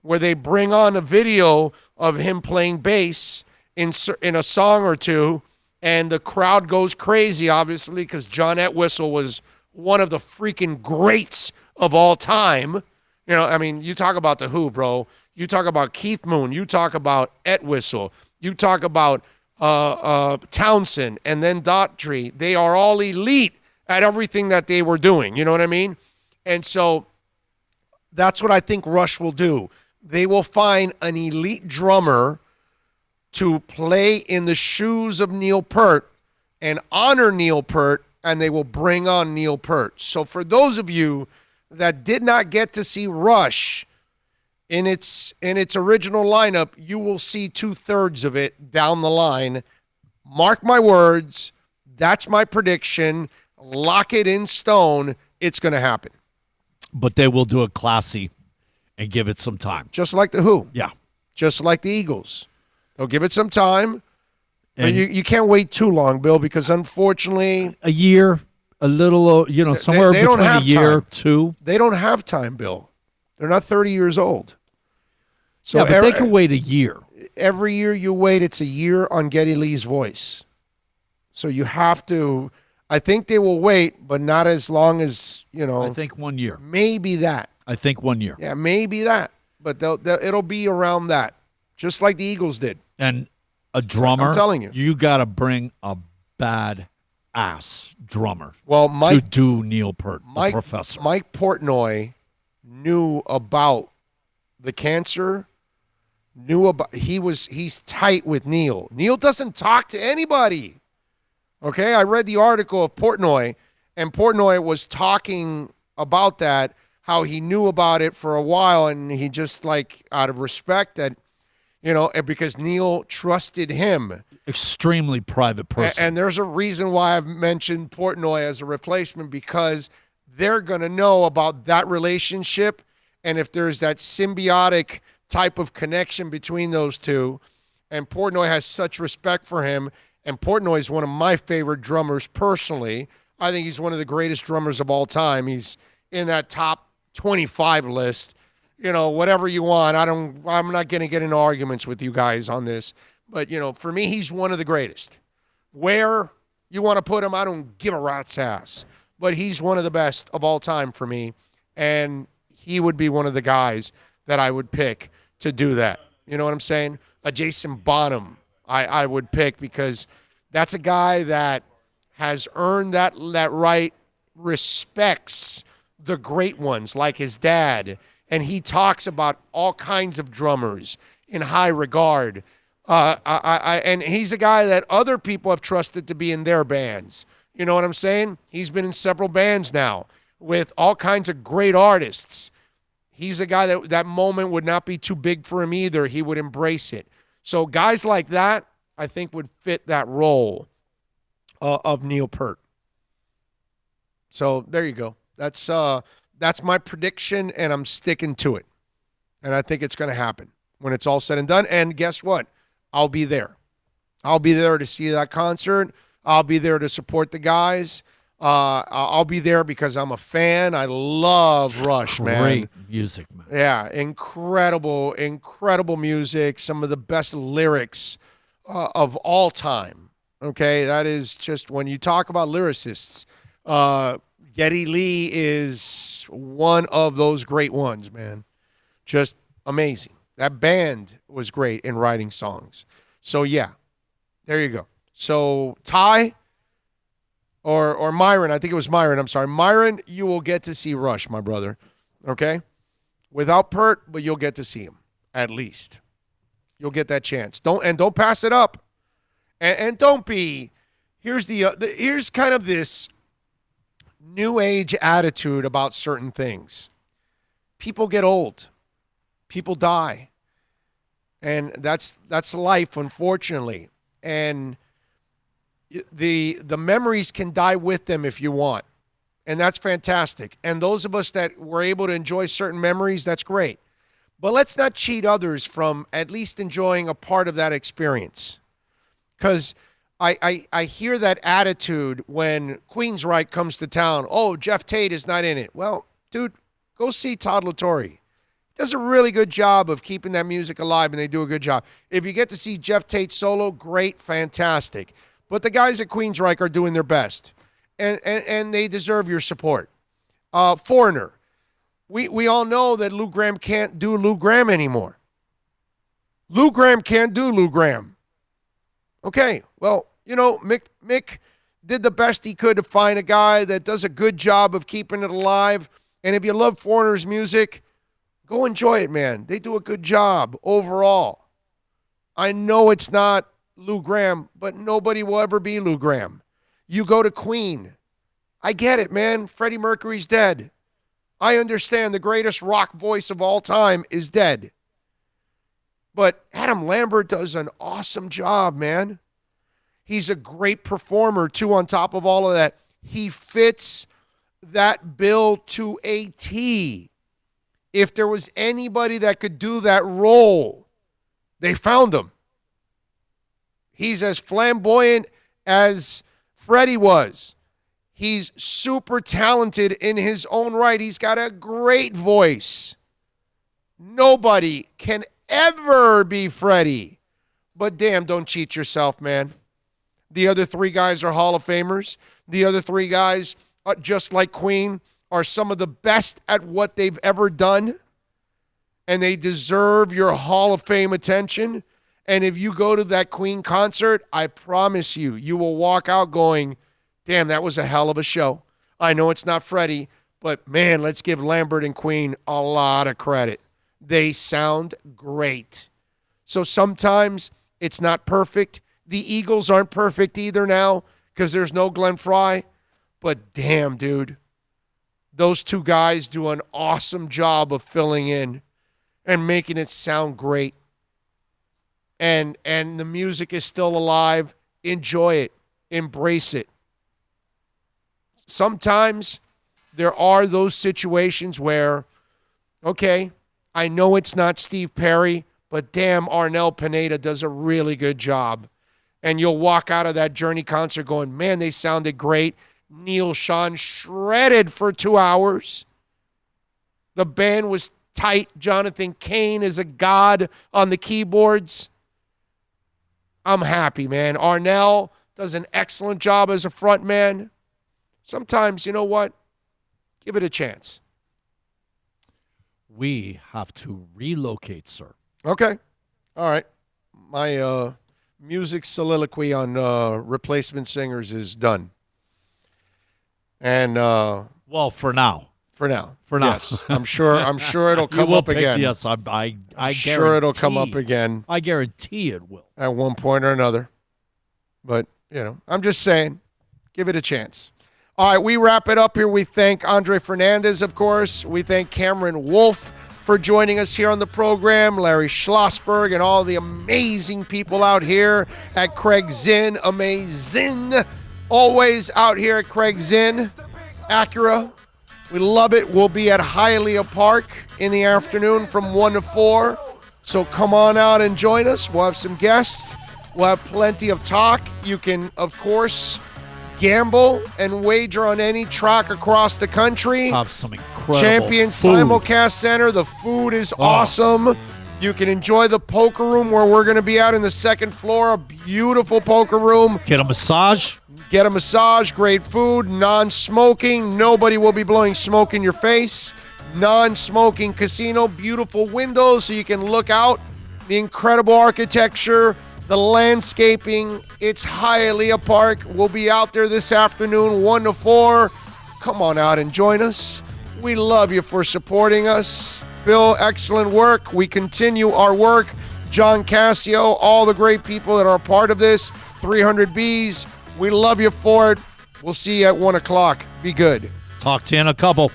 where they bring on a video of him playing bass in a song or two, and the crowd goes crazy, obviously, because John Entwistle was one of the freaking greats of all time. You talk about the Who, bro. You talk about Keith Moon. You talk about Entwistle. You talk about Townsend and then Daughtry. They are all elite at everything that they were doing. You know what I mean? And so that's what I think Rush will do. They will find an elite drummer to play in the shoes of Neil Peart and honor Neil Peart, and they will bring on Neil Peart. So for those of you that did not get to see Rush in its original lineup, you will see 2/3 of it down the line. Mark my words. That's my prediction. Lock it in stone. It's going to happen. But they will do it classy and give it some time. Just like the Who. Yeah. Just like the Eagles. They'll give it some time. But you can't wait too long, Bill, because unfortunately... A year, a little, somewhere they between a year, time. 2. They don't have time, Bill. They're not 30 years old. So yeah, but they can wait a year. Every year you wait, it's a year on Geddy Lee's voice. So you have to... I think they will wait, but not as long as, I think 1 year. Maybe that. I think 1 year. Yeah, maybe that. But it'll be around that, just like the Eagles did. And a drummer, I'm telling you. You got to bring a bad-ass drummer to do Neil Peart, the professor. Mike Portnoy knew about the cancer, he's tight with Neil. Neil doesn't talk to anybody. Okay, I read the article of Portnoy, and Portnoy was talking about that, how he knew about it for a while, and he just, out of respect that, because Neil trusted him. Extremely private person. And there's a reason why I've mentioned Portnoy as a replacement, because they're going to know about that relationship, and if there's that symbiotic type of connection between those two, and Portnoy has such respect for him. And Portnoy is one of my favorite drummers personally. I think he's one of the greatest drummers of all time. He's in that top 25 list. Whatever you want. I'm not going to get into arguments with you guys on this. But, for me, he's one of the greatest. Where you want to put him, I don't give a rat's ass. But he's one of the best of all time for me. And he would be one of the guys that I would pick to do that. You know what I'm saying? A Jason Bonham. I would pick, because that's a guy that has earned that right, respects the great ones like his dad, and he talks about all kinds of drummers in high regard. And he's a guy that other people have trusted to be in their bands. You know what I'm saying? He's been in several bands now with all kinds of great artists. He's a guy that moment would not be too big for him either. He would embrace it. So guys like that, I think, would fit that role of Neil Peart. So there you go. That's my prediction, and I'm sticking to it. And I think it's going to happen when it's all said and done. And guess what? I'll be there. I'll be there to see that concert. I'll be there to support the guys. I'll be there because I'm a fan. I love Rush, man. Great music, man. Yeah, incredible, incredible music. Some of the best lyrics of all time. Okay, that is just when you talk about lyricists. Geddy Lee is one of those great ones, man. Just amazing. That band was great in writing songs. So, yeah, there you go. So, Ty or Myron, I think it was Myron, I'm sorry. Myron, you will get to see Rush, my brother, okay? Without Peart, but you'll get to see him, at least. You'll get that chance. Don't pass it up. And don't be, here's kind of this new age attitude about certain things. People get old. People die. And that's life, unfortunately. And the memories can die with them if you want. And that's fantastic. And those of us that were able to enjoy certain memories, that's great. But let's not cheat others from at least enjoying a part of that experience. Because I hear that attitude when Queensryche comes to town. Oh, Jeff Tate is not in it. Well, dude, go see Todd La Torre. He does a really good job of keeping that music alive, and they do a good job. If you get to see Jeff Tate solo, great, fantastic. But the guys at Queensryche are doing their best, and they deserve your support. Foreigner. We all know that Lou Gramm can't do Lou Gramm anymore. Lou Gramm can't do Lou Gramm. Okay, well, you know, Mick did the best he could to find a guy that does a good job of keeping it alive. And if you love Foreigner's music, go enjoy it, man. They do a good job overall. I know it's not Lou Gramm, but nobody will ever be Lou Gramm. You go to Queen. I get it, man. Freddie Mercury's dead. I understand the greatest rock voice of all time is dead. But Adam Lambert does an awesome job, man. He's a great performer, too, on top of all of that. He fits that bill to a T. If there was anybody that could do that role, they found him. He's as flamboyant as Freddie was. He's super talented in his own right. He's got a great voice. Nobody can ever be Freddie. But damn, don't cheat yourself, man. The other three guys are Hall of Famers. The other three guys, just like Queen, are some of the best at what they've ever done. And they deserve your Hall of Fame attention. And if you go to that Queen concert, I promise you, you will walk out going, damn, that was a hell of a show. I know it's not Freddie, but man, let's give Lambert and Queen a lot of credit. They sound great. So sometimes it's not perfect. The Eagles aren't perfect either now because there's no Glenn Frey. But damn, dude, those two guys do an awesome job of filling in and making it sound great. And the music is still alive. Enjoy it. Embrace it. Sometimes there are those situations where, okay, I know it's not Steve Perry, but damn, Arnel Pineda does a really good job. And you'll walk out of that Journey concert going, man, they sounded great. Neil Schon shredded for 2 hours. The band was tight. Jonathan Cain is a god on the keyboards. I'm happy, man. Arnel does an excellent job as a front man. Sometimes, you know what? Give it a chance. We have to relocate, sir. Okay. All right. My music soliloquy on replacement singers is done. And well, for now. For now. Yes. I'm sure it'll come up again. Yes, I sure it'll come up again. I guarantee it will. at one point or another. But, I'm just saying, give it a chance. All right, we wrap it up here. We thank Andre Fernandez, of course. We thank Cameron Wolf for joining us here on the program, Larry Schlossberg, and all the amazing people out here at Craig Zinn. Amazing. Always out here at Craig Zinn. Acura. We love it. We'll be at Hialeah Park in the afternoon from 1 to 4. So come on out and join us. We'll have some guests. We'll have plenty of talk. You can, of course, gamble and wager on any track across the country. Have some incredible Champion food. Simulcast Center. The food is awesome. You can enjoy the poker room where we're going to be out in the second floor. A beautiful poker room. Get a massage. Get a massage. Great food. Non-smoking. Nobody will be blowing smoke in your face. Non-smoking casino. Beautiful windows so you can look out. The incredible architecture. The landscaping. It's Hialeah Park. We'll be out there this afternoon, 1 to 4. Come on out and join us. We love you for supporting us. Bill, excellent work. We continue our work. John Cassio, all the great people that are a part of this. 300Bs. We love you for it. We'll see you at 1 o'clock. Be good. Talk to you in a couple.